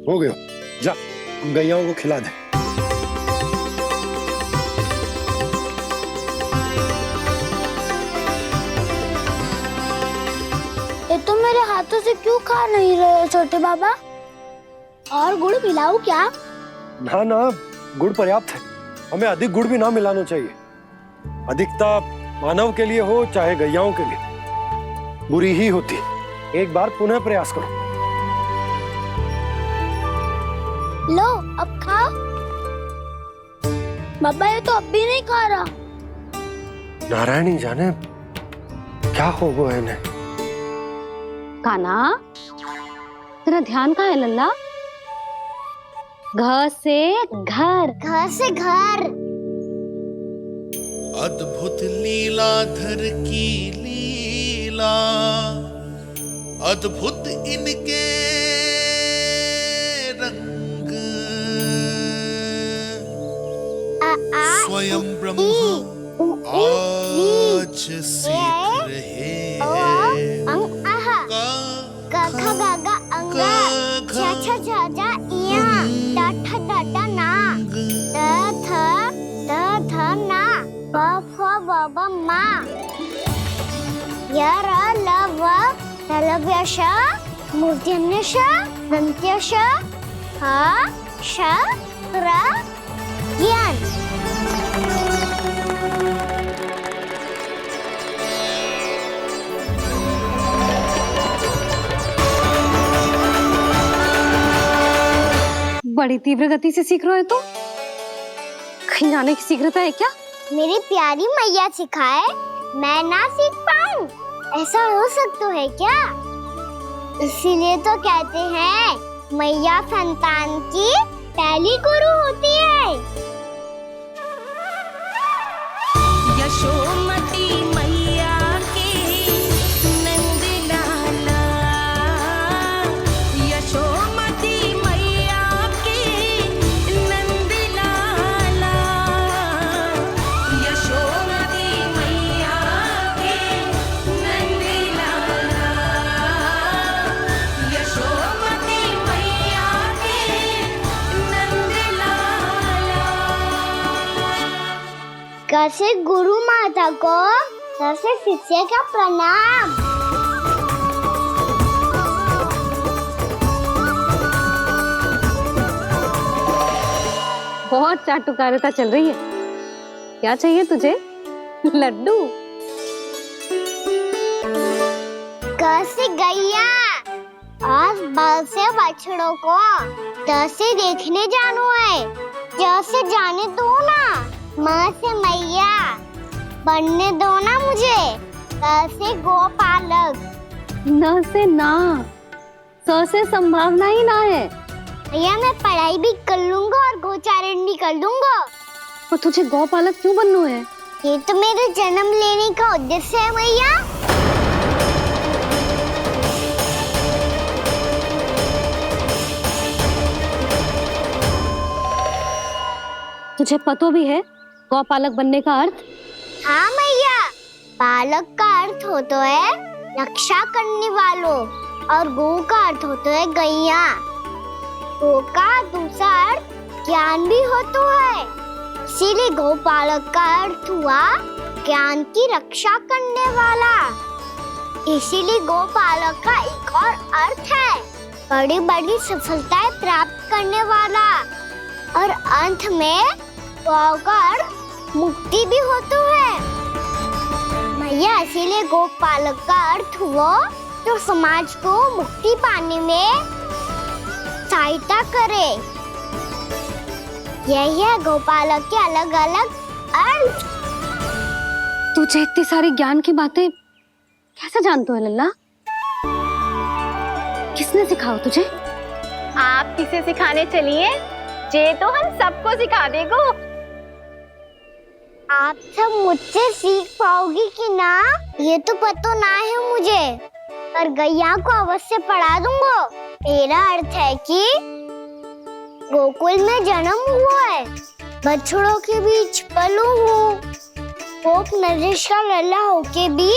Speaker 6: हो गया, जा गैयाओं को खिला दे।
Speaker 1: ये तुम मेरे हाथों से क्यों खा नहीं रहे हो छोटे बाबा? और गुड़ मिलाऊं क्या?
Speaker 6: ना ना, गुड़ पर्याप्त है। हमें अधिक गुड़ भी ना मिलाना चाहिए। अधिकता मानव के लिए हो चाहे गैयाओं के लिए बुरी ही होती है। एक बार पुनः प्रयास करो।
Speaker 1: लो अब खाओ। बाबा ये तो अब भी नहीं खा रहा।
Speaker 6: नारायणी जाने क्या हो गया है इन्हें।
Speaker 2: कान्हा, तेरा ध्यान कहाँ है लल्ला? घर से घर,
Speaker 1: घर से घर।
Speaker 18: अद्भुत लीलाधर की लीला, अद्भुत इनके रंग, स्वयं ब्रह्मा आज सीख रहे हैं।
Speaker 1: गागा गागा अंगा, छा छा छा छा इया, डाठा डाठा ना, ध ना, ब फ ब ब मा, य र ल व लव्यश, मूर्धन्यश, दन्त्यश, ह श र ज्ञान।
Speaker 2: बड़ी तीव्र गति से सीख रहे हो तो कहीं जाने की शीघ्रता है क्या?
Speaker 1: मेरी प्यारी मैया सिखाए, मैं ना सीख पाऊं, ऐसा हो सकता है क्या? इसीलिए तो कहते हैं मैया संतान की पहली गुरु होती है।
Speaker 19: यशोमती मैया के नंद लाला, यशोमती मैया के नंद लाला, यशोमती मैया के नंद लाला, यशोमती मैया के नंद लाला।
Speaker 1: कैसे गुरु माता को, कैसे शिष्य का प्रणाम।
Speaker 2: बहुत चाटुकारिता चल रही है। क्या चाहिए तुझे? लड्डू?
Speaker 1: कैसे गैया आज बाल से बछड़ों को कैसे देखने जानो है, जैसे जाने दो ना, माँ से मैया बनने दो ना मुझे। कैसे गोपालक,
Speaker 2: न से ना, स से संभावना ही ना है।
Speaker 1: भैया मैं पढ़ाई भी कर लूंगा और गोचारण भी कर लूंगा।
Speaker 2: तो तुझे गौपालक क्यों बनना है?
Speaker 1: ये तो मेरे जन्म लेने का उद्देश्य है भैया।
Speaker 2: तुझे पता भी है गौपालक बनने का अर्थ?
Speaker 1: हाँ मैया, पालक का अर्थ होता है रक्षा करने वालों, और गौ का अर्थ होता है गैया। गौ का दूसरा अर्थ ज्ञान भी होता है, इसीलिए गौपालक का अर्थ हुआ ज्ञान की रक्षा करने वाला। इसीलिए गौपालक का एक और अर्थ है बड़ी बड़ी सफलताएं प्राप्त करने वाला, और अंत में गौ का अर्थ मुक्ति भी होता है। भैया इसीलिए गोपालक का अर्थ हुआ जो समाज को मुक्ति पाने में सहायता करे। यही है गोपालक के अलग अलग अर्थ।
Speaker 2: तुझे इतनी सारी ज्ञान की बातें कैसे जानते हो लल्ला? किसने सिखाओ तुझे?
Speaker 10: आप किसे सिखाने चलिए? जे तो हम सबको सिखा देगो।
Speaker 1: आप सब मुझसे सीख पाओगी कि ना ये तो पता ना है मुझे, पर गैया को अवश्य पढ़ा दूंगा। मेरा अर्थ है कि गोकुल में जन्म हुआ है, बछड़ों के बीच पलू हूँ, गोप नरेश का लल्ला होके भी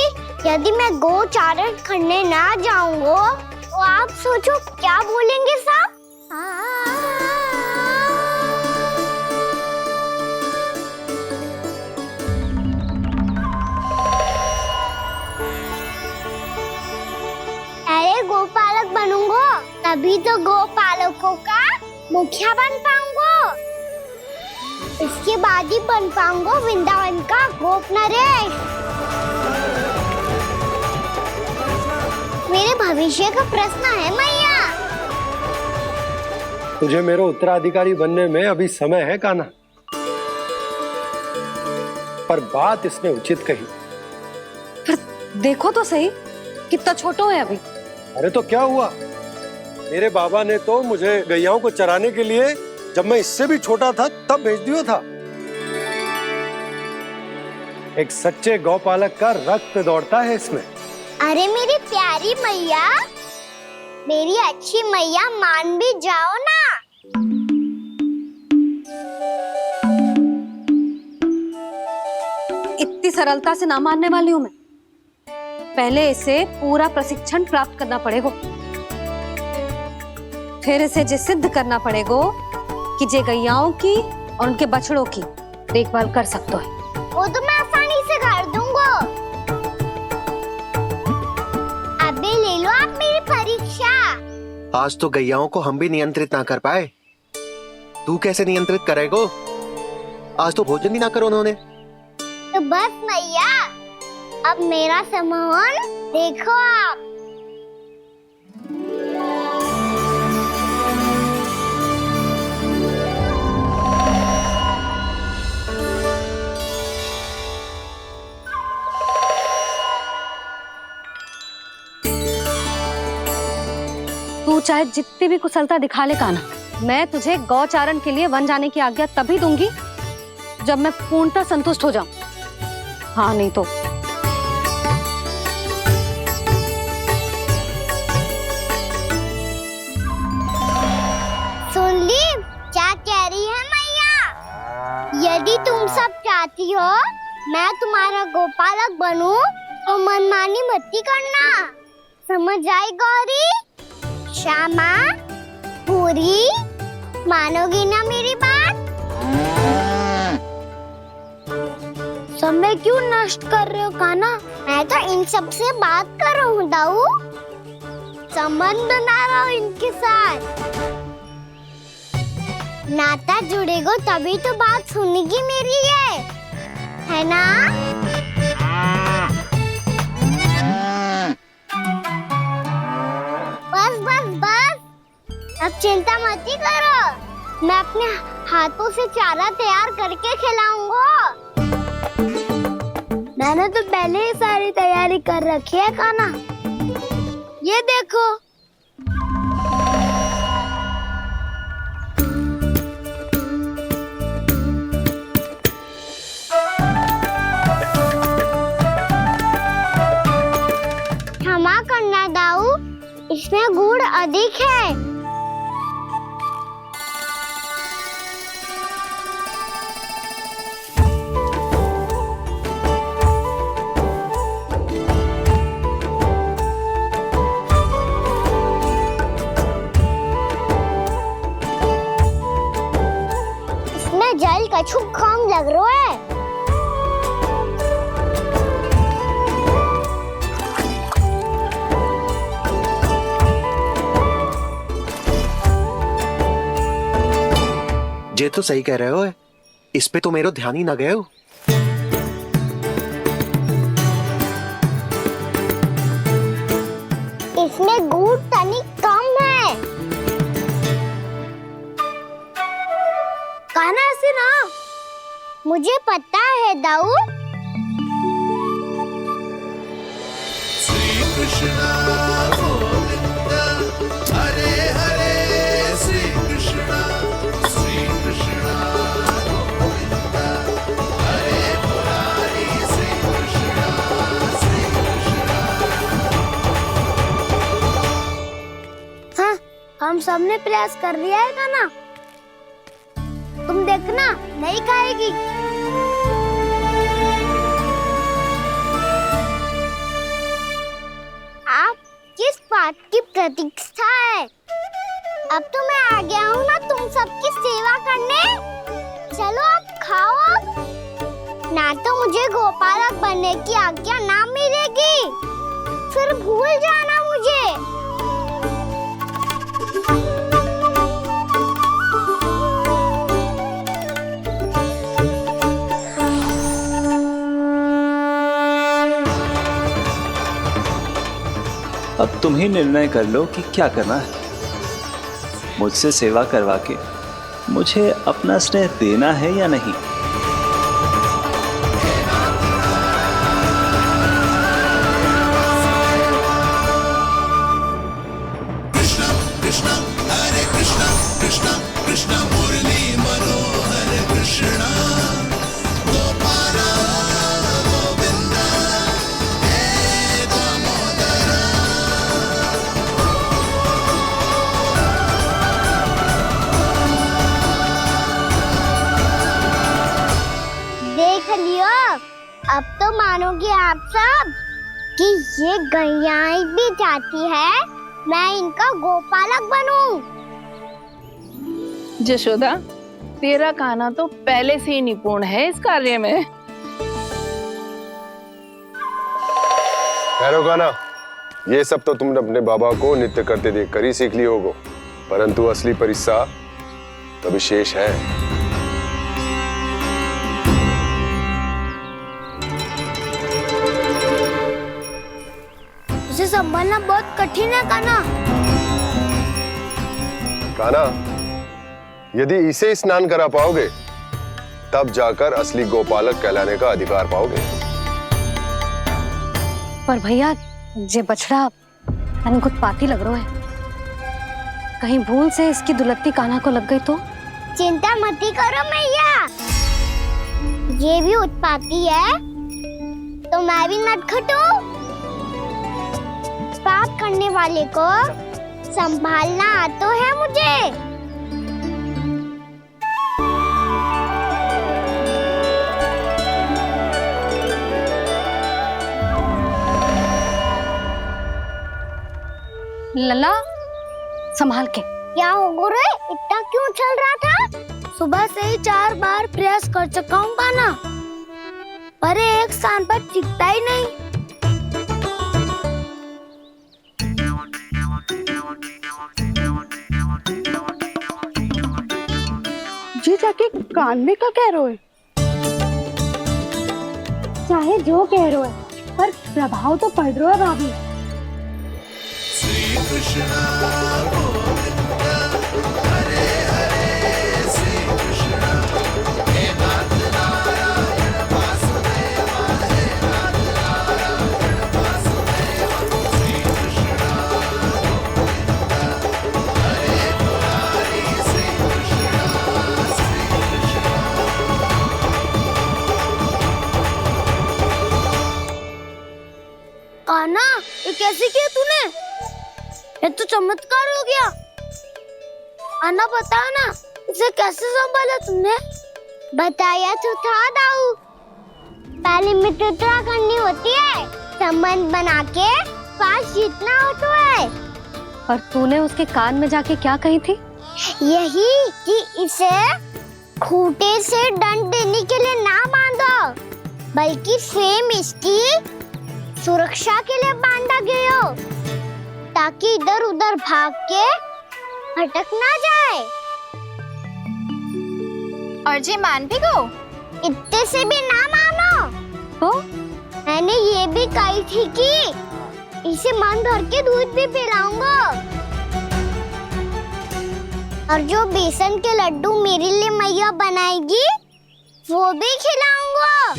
Speaker 1: यदि मैं गोचारण करने ना जाऊंगा तो आप सोचो क्या बोलेंगे साहब? अरे गोपालक बनूंगा तभी तो गोपालकों का मुखिया बन पाऊंगा, इसके बाद ही बन पाऊंगा वृंदावन का गोप नरेश। मेरे भविष्य का प्रश्न है मैया।
Speaker 6: तुझे मेरे उत्तराधिकारी बनने में अभी समय है कान्हा, पर बात इसने उचित कही।
Speaker 2: पर देखो तो सही, कितना छोटो है अभी।
Speaker 6: अरे तो क्या हुआ, मेरे बाबा ने तो मुझे गैयाओं को चराने के लिए जब मैं इससे भी छोटा था तब भेज दिया था। एक सच्चे गौपालक का रक्त दौड़ता है इसमें।
Speaker 1: अरे मेरी प्यारी मैया, मेरी अच्छी मैया, मान भी जाओ ना।
Speaker 2: इतनी सरलता से ना मानने वाली हूं मैं। पहले इसे पूरा प्रशिक्षण प्राप्त करना पड़ेगा, फिर इसे जे सिद्ध करना पड़ेगा कि जे गैयाओं की और उनके बछड़ों की देखभाल कर सकते है।
Speaker 1: वो तो मैं आसानी से कर दूंगा। अबे ले लो आप मेरी परीक्षा।
Speaker 13: आज तो गैयाओं को हम भी नियंत्रित ना कर पाए, तू कैसे नियंत्रित करेगो? आज तो भोजन ही ना करो उन्होंने।
Speaker 1: तो बस मैया, अब मेरा सम्मान देखो आप।
Speaker 2: तू चाहे जितनी भी कुशलता दिखा ले कान्हा, मैं तुझे गौचारण के लिए वन जाने की आज्ञा तभी दूंगी जब मैं पूर्णतः संतुष्ट हो जाऊं। हाँ नहीं तो
Speaker 1: सुन ली क्या कह रही है मैया? यदि तुम सब चाहती हो मैं तुम्हारा गोपालक बनूं तो मनमानी मत करना, समझ आई गौरी? श्यामा, पूरी, मानोगी ना मेरी बात? समय क्यों नष्ट कर रहे हो कान्हा? मैं तो इन सब से बात कर रहा हूँ दाऊ, संबंध बना रहा हूँ इनके साथ। नाता जुड़ेगा तभी तो बात सुनेगी मेरी है ना? बस बस बस, अब चिंता मत ही करो, मैं अपने हाथों से चारा तैयार करके खिलाऊंगा। मैंने तो पहले ही सारी तैयारी कर रखी है कान्हा, ये देखो। क्षमा करना दाऊ, इसमें गुड़ अधिक है। इसमें जल कछु कम लग रहा है।
Speaker 13: ये तो सही कह रहे हो, इस पे तो मेरो ध्यान ही ना गए हो।
Speaker 1: इसमें गुड़ तनिक कम है। कान्हा मुझे पता है दाऊ।
Speaker 18: श्री कृष्ण गोविंद हरे हरे श्री कृष्ण गोविंद हरे मुरारी श्री कृष्ण
Speaker 1: हाँ, हम सबने प्रयास कर दिया है खाना। तुम देखना नहीं खाएगी। आप किस बात की प्रतीक्षा है? अब तो मैं आ गया हूँ ना तुम सबकी सेवा करने। चलो अब खाओ। अब ना तो मुझे गोपालक बनने की आज्ञा ना मिलेगी, फिर भूल जाना मुझे।
Speaker 8: अब तुम ही निर्णय कर लो कि क्या करना है। मुझसे सेवा करवा के मुझे अपना स्नेह देना है या नहीं।
Speaker 18: कृष्ण मुरली मनोहर कृष्ण गोपाल गोविंद हे दामोदर।
Speaker 1: देख लियो, अब तो मानोगे आप सब कि ये गैयाएं भी चाहती है मैं इनका गोपालक बनूं।
Speaker 15: जशोदा, तेरा कान्हा तो पहले से ही निपुण है इस कार्य में।
Speaker 20: ठहरो कान्हा, ये सब तो तुमने अपने बाबा को नृत्य करते देखकर ही सीख लिया होगा, परंतु असली परिस्सा तो विशेष है।
Speaker 1: उसे संभालना बहुत कठिन है कान्हा।
Speaker 20: कान्हा, यदि इसे स्नान करा पाओगे तब जाकर असली गोपालक कहलाने का अधिकार पाओगे।
Speaker 2: पर भैया, ये बछड़ा यानी उत्पाती लग रहा है। कहीं भूल से इसकी दुलत्ती कान्हा को लग गई तो?
Speaker 1: चिंता मती करो मैया, ये भी उत्पाती है तो मैं भी नटखट हूँ। पाप करने वाले को संभालना आता है मुझे।
Speaker 2: लला, संभाल के।
Speaker 1: क्या हो गुरु, इतना क्यों चल रहा था? सुबह से ही 4 बार प्रयास कर चुका हूँ कान्हा, पर एक स्थान पर टिकता ही नहीं।
Speaker 5: जी जाके कान में क्या कह रहे हो?
Speaker 17: चाहे जो कह रहे हो, पर प्रभाव तो पड़ रहा है भाभी।
Speaker 18: श्री कृष्ण गोविंद हरे हरे श्री कृष्ण हे नाथ नारायण वासुदेव हे नाथ नारायण वासुदेव। श्री कृष्ण गोविंद हरे मुरारी श्री कृष्ण
Speaker 1: कान्हा, ये कैसे किया तूने? ये तो चमत्कार हो गया। अन्ना बता ना, इसे कैसे संभाला तुमने? बताया तो था दाऊ, पहले मित्रता करनी होती है, संबंध बना के पास जीतना होता है।
Speaker 2: और तूने उसके कान में जाके क्या कही थी?
Speaker 1: यही कि इसे खूंटे से दंड देने के लिए ना बांधो, बल्कि फेम इसकी सुरक्षा के लिए बांधा गया हो, ताकि इधर उधर भाग के भटक ना जाए।
Speaker 10: और जी मान भी गो?
Speaker 1: इतने से भी ना मानो।
Speaker 2: तो
Speaker 1: मैंने ये भी कही थी कि इसे मन भर के दूध भी पिलाऊंगा, और जो बेसन के लड्डू मेरे लिए मैया बनाएगी वो भी खिलाऊंगा।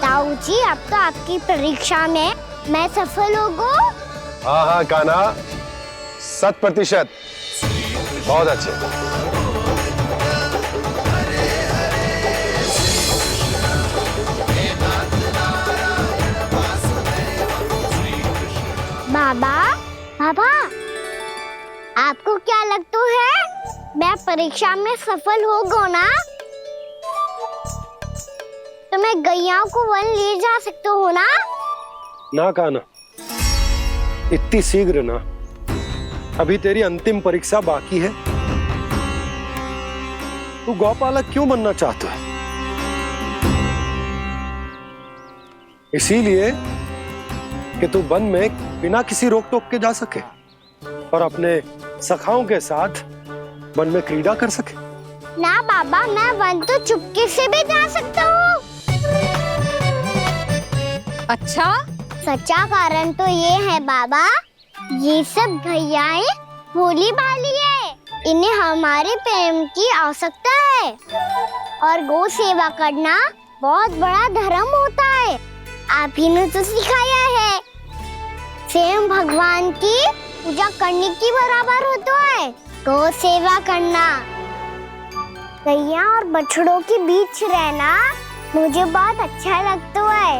Speaker 1: ताऊ जी, अब तो आपकी परीक्षा में मैं सफल होगा।
Speaker 20: हाँ हाँ कान्हा, 100%। बहुत अच्छे।
Speaker 1: बाबा, बाबा, आपको क्या लगता है मैं परीक्षा में सफल होगा ना? तो मैं गैया को वन ले जा सकता हूँ ना?
Speaker 6: ना कान्हा, इतनी शीघ्र ना। अभी तेरी अंतिम परीक्षा बाकी है। तू गौपालक क्यों बनना चाहता है? इसीलिए कि तू वन में बिना किसी रोक टोक के जा सके और अपने सखाओं के साथ वन में क्रीड़ा कर सके।
Speaker 1: ना बाबा, मैं वन तो चुपके से भी जा सकता हूँ।
Speaker 2: अच्छा?
Speaker 1: सच्चा कारण तो ये है बाबा, ये सब गैयाएं भोली भाली है। इन्हें हमारे प्रेम की आवश्यकता है और गौ सेवा करना बहुत बड़ा धर्म होता है। आप ही ने तो सिखाया है। स्वयं भगवान की पूजा करने की बराबर होता है गौ सेवा करना। गैया और बछड़ों के बीच रहना मुझे बहुत अच्छा लगता है।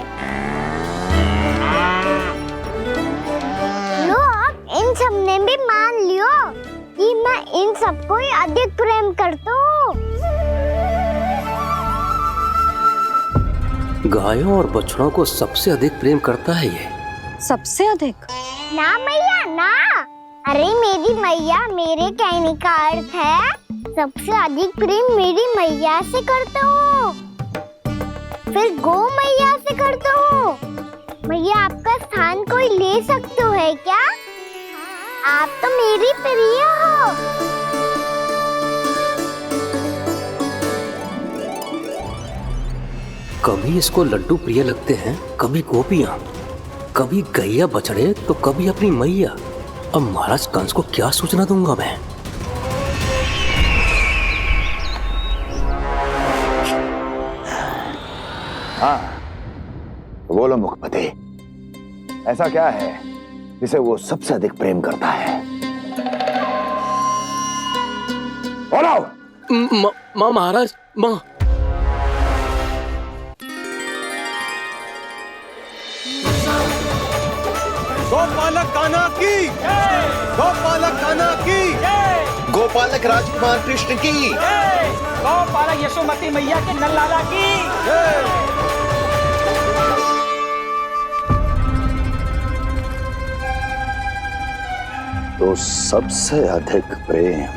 Speaker 1: लो, अब इन सब ने भी मान लियो कि मैं इन सबको ही अधिक प्रेम करता हूँ।
Speaker 14: गायों और बछड़ों को सबसे अधिक प्रेम करता है ये।
Speaker 2: सबसे अधिक?
Speaker 1: ना मैया ना, अरे मेरी मैया, मेरे कहने का अर्थ है सबसे अधिक प्रेम मेरी मैया से करता हूँ, फिर गौ मैया से करता हूँ। मैया, आपका स्थान कोई ले सकते है क्या? आप तो मेरी प्रिय हो।
Speaker 14: कभी इसको लड्डू प्रिय लगते हैं, कभी गोपियां, कभी गैया बछड़े, तो कभी अपनी मैया। अब महाराज कंस को क्या सूचना दूंगा मैं?
Speaker 9: हाँ, बोलो मुखपति, ऐसा क्या है जिसे वो सबसे अधिक प्रेम करता है? बोलो।
Speaker 14: माँ महाराज, माँ।
Speaker 13: गोपालक कान्हा की, गोपालक कान्हा की, गोपालक राजकुमार कृष्ण की,
Speaker 12: गौपालक यशोमती मैया के नल्लाला की।
Speaker 9: तो सबसे अधिक प्रेम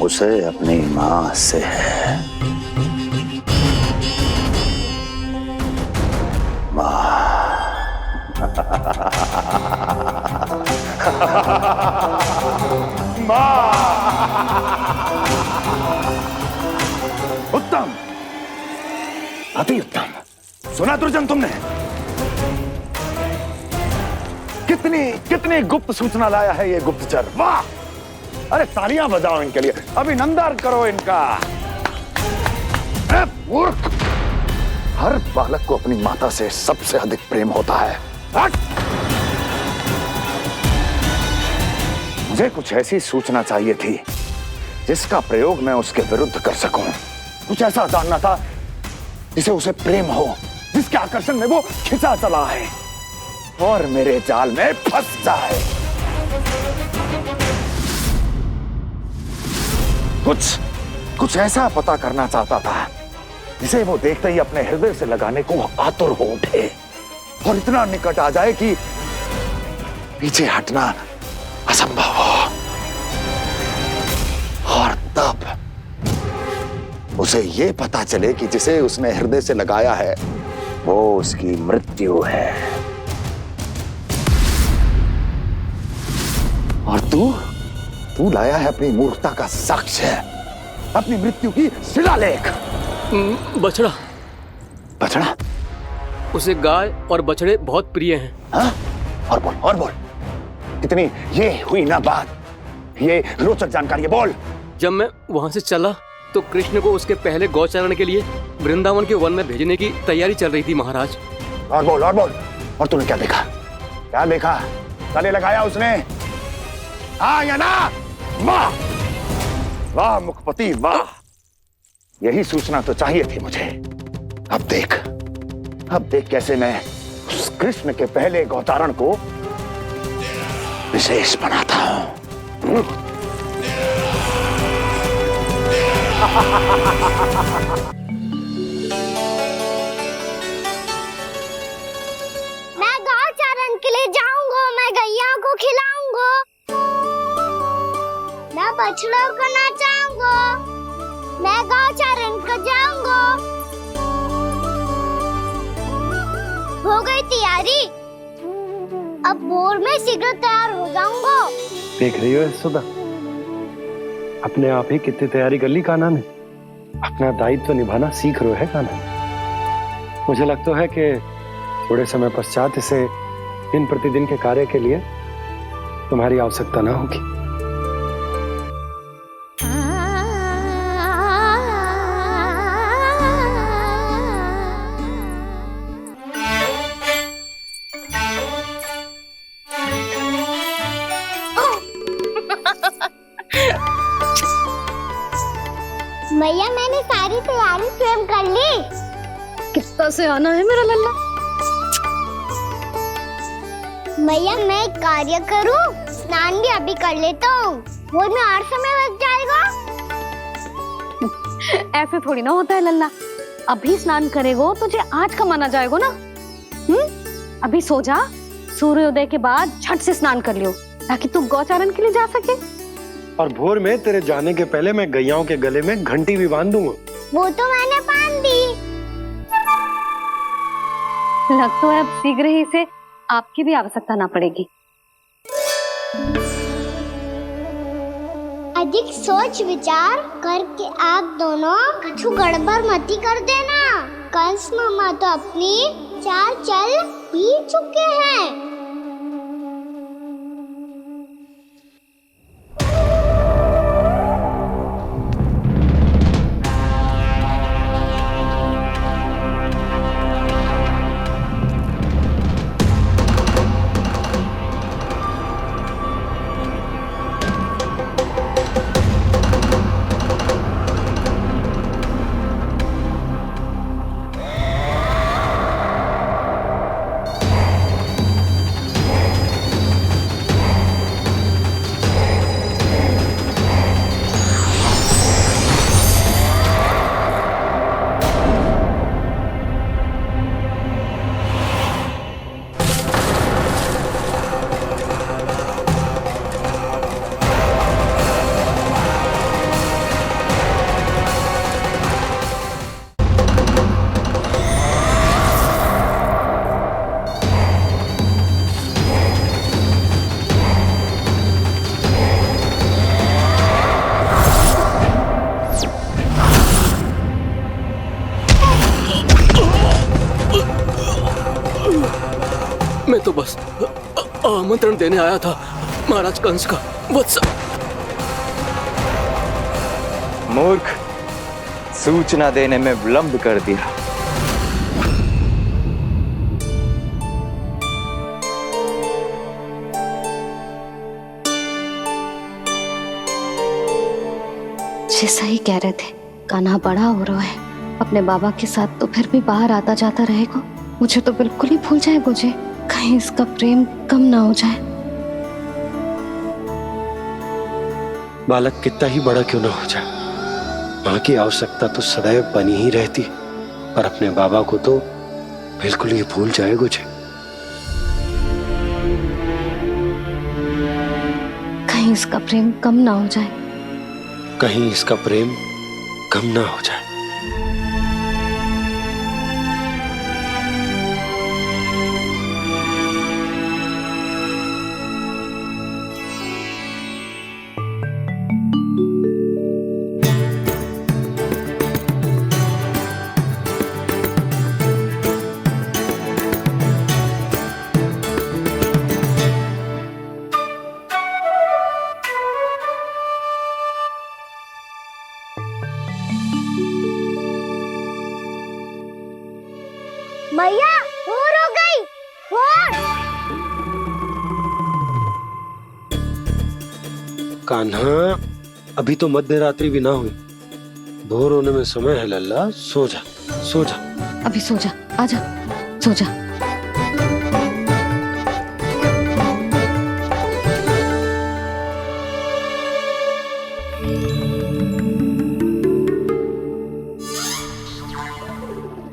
Speaker 9: उसे अपनी मां से है। मां। उत्तम, अति उत्तम। सुना दुर्जन तुमने? कितनी गुप्त सूचना लाया है ये गुप्तचर। वाह! अरे तालियां बजाओ इनके लिए, अभिनंदन करो इनका। मूर्ख! हर बालक को अपनी माता से सबसे अधिक प्रेम होता है। मुझे कुछ ऐसी सूचना चाहिए थी जिसका प्रयोग मैं उसके विरुद्ध कर सकूं। कुछ ऐसा जानना था जिसे उसे प्रेम हो, जिसके आकर्षण में वो खिंचा चला है और मेरे जाल में फंस जाए। कुछ ऐसा पता करना चाहता था जिसे वो देखते ही अपने हृदय से लगाने को आतुर हो उठे और इतना निकट आ जाए कि पीछे हटना असंभव हो। और तब उसे ये पता चले कि जिसे उसने हृदय से लगाया है वो उसकी मृत्यु है। और तू लाया है अपनी मूर्खता का साक्ष्य, अपनी मृत्यु की शिलालेख।
Speaker 14: बछड़ा।
Speaker 9: बछड़ा?
Speaker 14: उसे गाय और बछड़े बहुत प्रिय हैं।
Speaker 9: हाँ? और बोल। कितनी ये हुई ना बात ये रोचक जानकारी है, बोल।
Speaker 14: जब मैं वहां से चला तो कृष्ण को उसके पहले गौचारण के लिए वृंदावन के वन में भेजने की तैयारी चल रही थी महाराज।
Speaker 9: और बोल, और बोल। और तूने क्या देखा? क्या देखा? गले लगाया उसने? हाँ या ना? वाह वाह मुखपति वाह, यही सूचना तो चाहिए थी मुझे। अब देख कैसे मैं उस कृष्ण के पहले गौतारण को विशेष बनाता हूं।
Speaker 1: मैं गौचारण के लिए जाऊंगा, मैं गैया को खिलाऊंगा, मैं बछड़ों को नचाऊंगा, मैं गौचारण को जाऊंगा। हो गई तैयारी, अब भोर में शीघ्र तैयार हो जाऊंगा।
Speaker 6: देख रही हो यशोदा, अपने आप ही कितनी तैयारी कर ली कान्हा ने। अपना दायित्व निभाना सीख रहे है कान्हा। मुझे लगता है कि थोड़े समय पश्चात इसे दिन प्रतिदिन के कार्य के लिए तुम्हारी आवश्यकता ना होगी।
Speaker 1: मैया मैंने सारी तैयारी स्वयं कर ली।
Speaker 2: कितना से आना है मेरा लल्ला?
Speaker 1: मैया मैं एक कार्य करूं, स्नान भी अभी कर लेता हूँ, वो में और समय लग जाएगा।
Speaker 2: ऐसे थोड़ी ना होता है लल्ला, अभी स्नान करेगो तुझे आज का माना जाएगा ना। अभी सो जा, सूर्योदय के बाद झट से स्नान कर लियो ताकि तू गौचारण के लिए जा सके।
Speaker 6: और भोर में तेरे जाने के पहले मैं गैयाओं के गले में घंटी भी बांध दूंगा।
Speaker 1: वो तो मैंने बांध दी।
Speaker 2: लग तो है अब शीघ्र ही से आपकी भी आवश्यकता ना पड़ेगी।
Speaker 1: अधिक सोच विचार करके आप दोनों कछु गड़बड़ मती कर देना। कंस मामा तो अपनी चाल चल भी चुके हैं।
Speaker 14: मैं तो बस आमंत्रण देने आया था महाराज कंस का। वत्स
Speaker 8: मूर्ख, सूचना देने में विलंब कर दिया।
Speaker 2: जैसा ही कह रहे थे, कान्हा बड़ा हो रहा है, अपने बाबा के साथ तो फिर भी बाहर आता जाता रहेगा। मुझे तो बिल्कुल ही भूल जाए मुझे, कहीं इसका प्रेम कम ना हो जाए।
Speaker 6: बालक कितना ही बड़ा क्यों ना हो जाए, माँ की आवश्यकता तो सदैव बनी ही रहती, पर अपने बाबा को तो बिल्कुल ही भूल जाए मुझे।
Speaker 2: कहीं इसका प्रेम कम ना हो जाए,
Speaker 6: कहीं इसका प्रेम कम ना हो जाए।
Speaker 1: मैया भोर हो गई, भोर।
Speaker 6: कान्हा, अभी तो मध्य रात्रि भी ना हुई, भोर होने में समय है लल्ला। सो जा, सो जा।
Speaker 2: अभी सो जा, आजा, सो जा।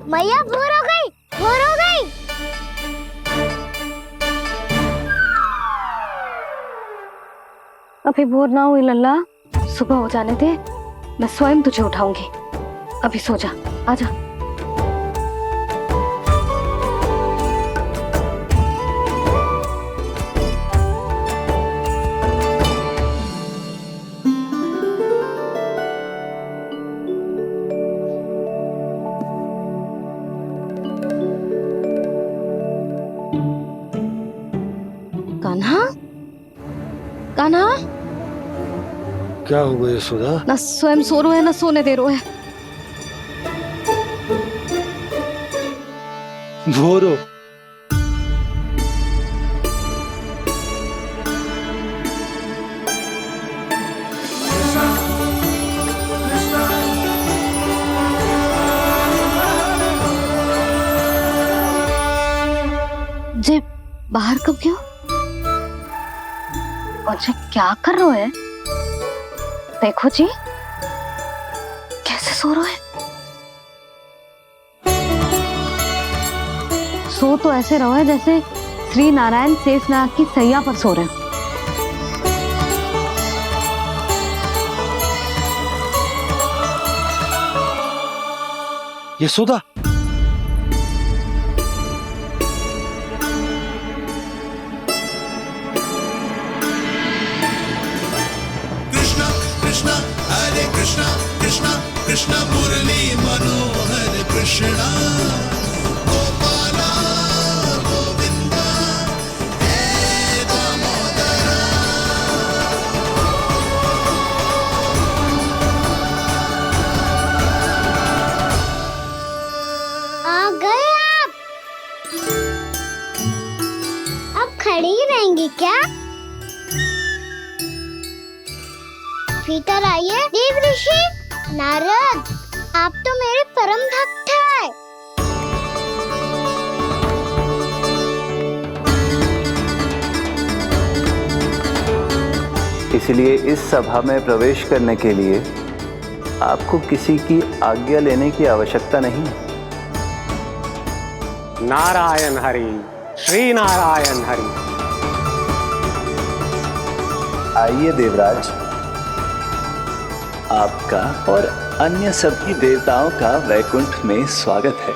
Speaker 1: मैया भोर हो गई, भोर हो गई।
Speaker 2: अभी भोर ना हुई लल्ला, सुबह हो जाने दे, मैं स्वयं तुझे उठाऊंगी। अभी सो जा, आजा। कान्हा, कान्हा,
Speaker 6: क्या हो गया यशोदा?
Speaker 2: ना स्वयं सो रहे है ना सोने दे रहे है।
Speaker 6: भोर हो।
Speaker 2: जे बाहर कब क्यों? और जे क्या कर रहे है? देखो जी, कैसे सो रहे हैं। सो तो ऐसे रहो है जैसे श्री नारायण शेषनाग की सैया पर सो रहे हैं।
Speaker 6: यशोदा,
Speaker 18: कृष्णा कृष्णा हरे कृष्णा कृष्णा कृष्णा मुरली मनोहर कृष्णा गोपाला गोविंदा हे दामोदरा।
Speaker 1: आ गए आप। अब खड़ी ही रहेंगी क्या? भीतर आइए। देव ऋषि नारद, आप तो मेरे परम भक्त हैं।
Speaker 8: इसलिए इस सभा में प्रवेश करने के लिए आपको किसी की आज्ञा लेने की आवश्यकता नहीं है।
Speaker 21: नारायण हरि, श्री नारायण हरि।
Speaker 8: आइए देवराज, आपका और अन्य सभी देवताओं का वैकुंठ में स्वागत है।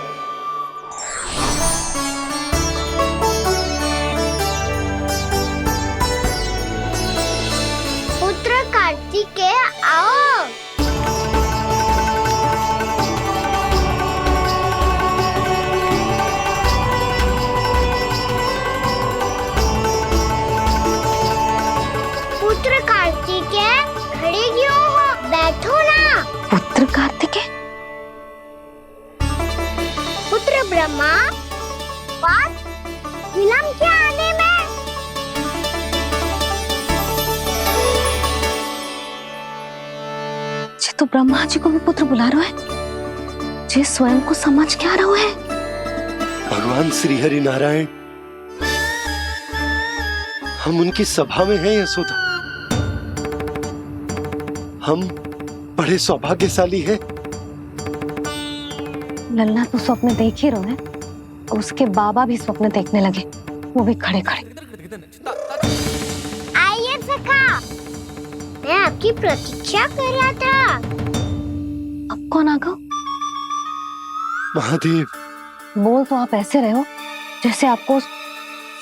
Speaker 1: पुत्र कार्तिकेय आओ। पुत्र कार्तिकेय खड़े क्यों हो? बैठो ना।
Speaker 2: पुत्र कार्तिकेय?
Speaker 1: पुत्र ब्रह्मा, बात विलंब क्या आने में?
Speaker 2: जी तो ब्रह्मा जी को भी पुत्र बुला रहे हैं। जी स्वयं को समझ क्या रहे हैं?
Speaker 6: भगवान श्री हरि नारायण, हम उनकी सभा में हैं यशोदा। हम बड़े सौभाग्यशाली हैं।
Speaker 2: लल्ला तो स्वप्न देख ही रहे हैं, उसके बाबा भी स्वप्न देखने लगे, वो भी खड़े खड़े।
Speaker 1: आइए सखा, मैं आपकी प्रतीक्षा कर रहा था।
Speaker 2: अब कौन आ गया?
Speaker 6: महादेव।
Speaker 2: बोल तो आप ऐसे रहे हो जैसे आपको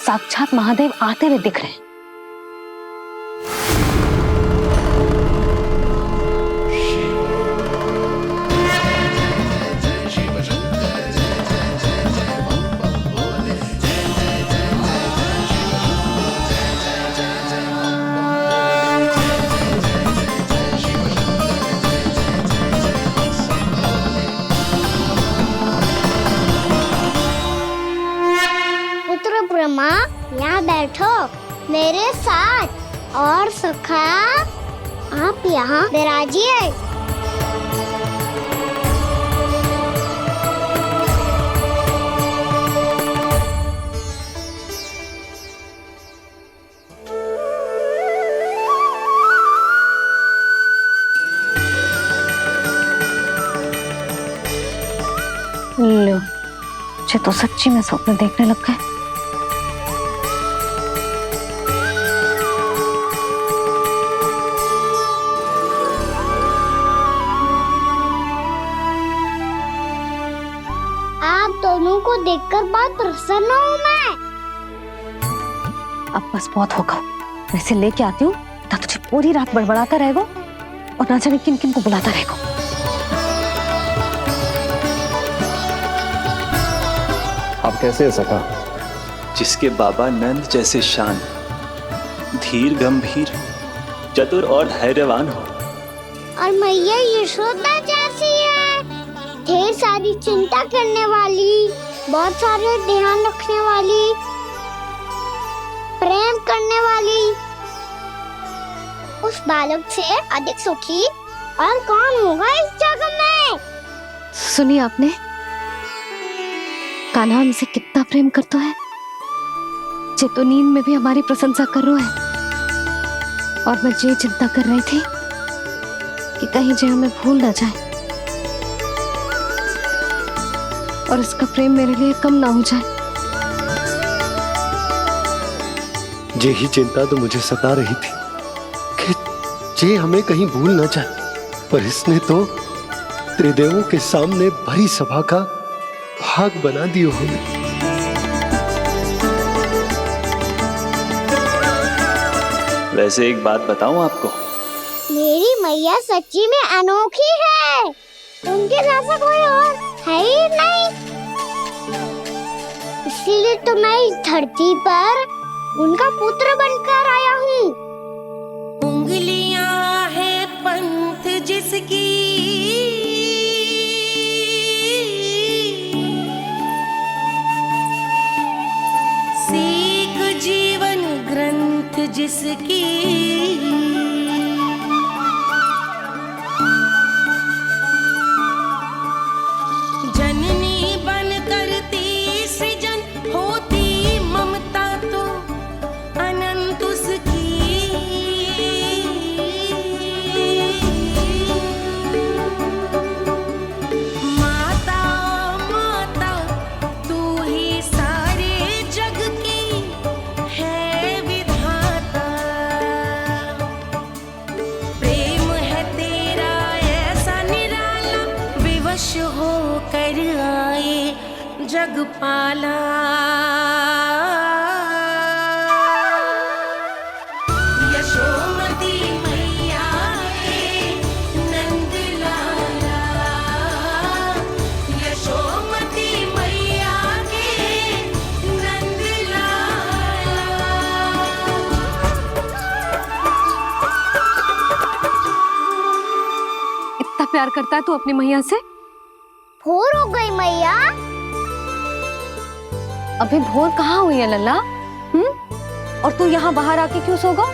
Speaker 2: साक्षात महादेव आते हुए दिख रहे हैं।
Speaker 1: यहाँ बैठो मेरे साथ। और सखा, आप यहाँ विराजिए।
Speaker 2: लो, मुझे तो सच्ची में स्वप्न देखने लग गए।
Speaker 1: आप दोनों को देखकर बहुत प्रसन्न हूँ मैं।
Speaker 2: अब बस बहुत होगा। वैसे लेके आती हूँ ना, तुझे पूरी रात बड़बड़ाता रहेगा और ना जाने किन किन को बुलाता रहेगा।
Speaker 13: आप कैसे है सखा?
Speaker 8: जिसके बाबा नंद जैसे शान, धीर गंभीर, चतुर और धैर्यवान हो।
Speaker 1: और मैया यशोदा जैसी है, ढेर सारी चिंता करने वाली, बहुत सारे ध्यान रखने वाली, प्रेम करने वाली। उस बालक से अधिक सुखी और कौन होगा इस जगत में?
Speaker 2: सुनिए आपने, कान्हा हमसे कितना प्रेम करता है। जे तो नींद में भी हमारी प्रशंसा कर रहा है। और मैं ये चिंता कर रही थी कि कहीं जे हमें भूल ना जाए और इसका प्रेम मेरे लिए कम ना हो जाए।
Speaker 6: यही चिंता तो मुझे सता रही थी कि जे हमें कहीं भूल ना जाए, पर इसने तो त्रिदेवों के सामने भरी सभा का भाग बना दियो हमें।
Speaker 8: वैसे एक बात बताऊं आपको,
Speaker 1: मेरी मैया सच्ची में अनोखी है। उनके जैसा कोई और है ही नहीं। इसीलिए तो मैं इस धरती पर उनका पुत्र बनकर आया हूँ।
Speaker 19: उंगलियां है पंथ जिसकी, सीख जीवन ग्रंथ जिसकी, जननी बन करती सृजन होती ममता तो अनंत उसकी। माता माता तू ही सारे जग की है विधाता। प्रेम है तेरा ऐसा निराला, विवश हो कर आए जग पाला। यशोमती मैया के नंद लाला, यशोमती मैया के नंद लाला।
Speaker 2: इतना प्यार करता है तू अपनी मैया से?
Speaker 1: भोर हो गई मैया।
Speaker 2: अभी भोर कहाँ हुई है लल्ला? और तू यहाँ बाहर आके क्यों सो गया?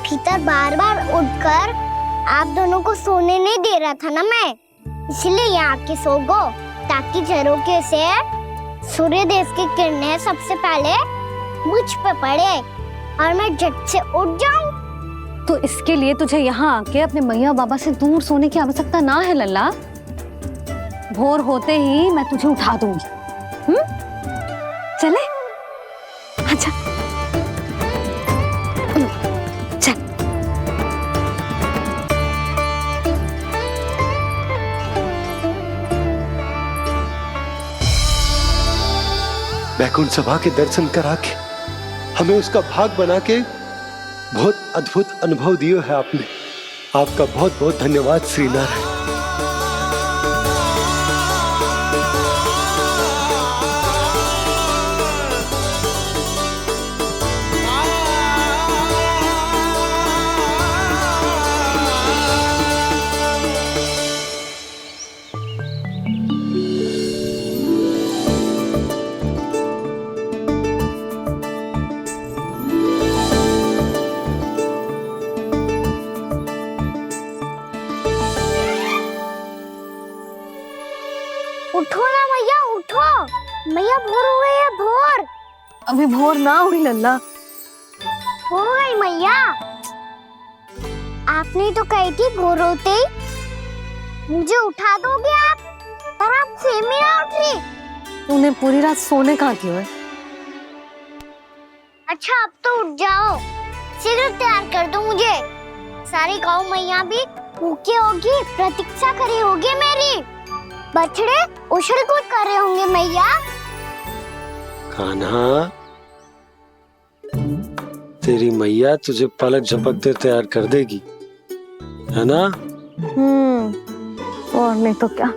Speaker 1: भीतर बार बार उठकर आप दोनों को सोने नहीं दे रहा था ना मैं, इसलिए यहाँ आके सो गो, ताकि झरोखे से सूर्य देव की किरणें सबसे पहले मुझ पे पड़े और मैं झट से उठ जाऊं।
Speaker 2: तो इसके लिए तुझे यहाँ आके अपने मैया बाबा से दूर सोने की आवश्यकता ना है लल्ला। भोर होते ही मैं तुझे उठा दूंगी। चले? अच्छा चल।
Speaker 6: बैकुंठ सभा के दर्शन करा के हमें उसका भाग बना के बहुत अद्भुत अनुभव दिया है आपने। आपका बहुत बहुत धन्यवाद श्री नारायण।
Speaker 1: उठो ना मैया, उठो। मैया भोर हो गई है, भोर।
Speaker 2: अभी भोर ना हुई लल्ला।
Speaker 1: हो गई मैया। आपने तो कही थी भोर होते ही मुझे उठा दोगे आप, पर आप सेम ही ना उठ रही।
Speaker 2: तूने पूरी रात सोने कहाँ की है?
Speaker 1: अच्छा अब तो उठ जाओ, शीघ्र तैयार कर दो मुझे। सारी गौ मैया भी भूखी होगी, प्रतीक्षा करी होगी मेरी। बछड़े उछल कूद कर रहे होंगे मैया।
Speaker 6: कान्हा, तेरी मैया तुझे पलक झपकते तैयार कर देगी, है ना?
Speaker 2: और नहीं तो क्या।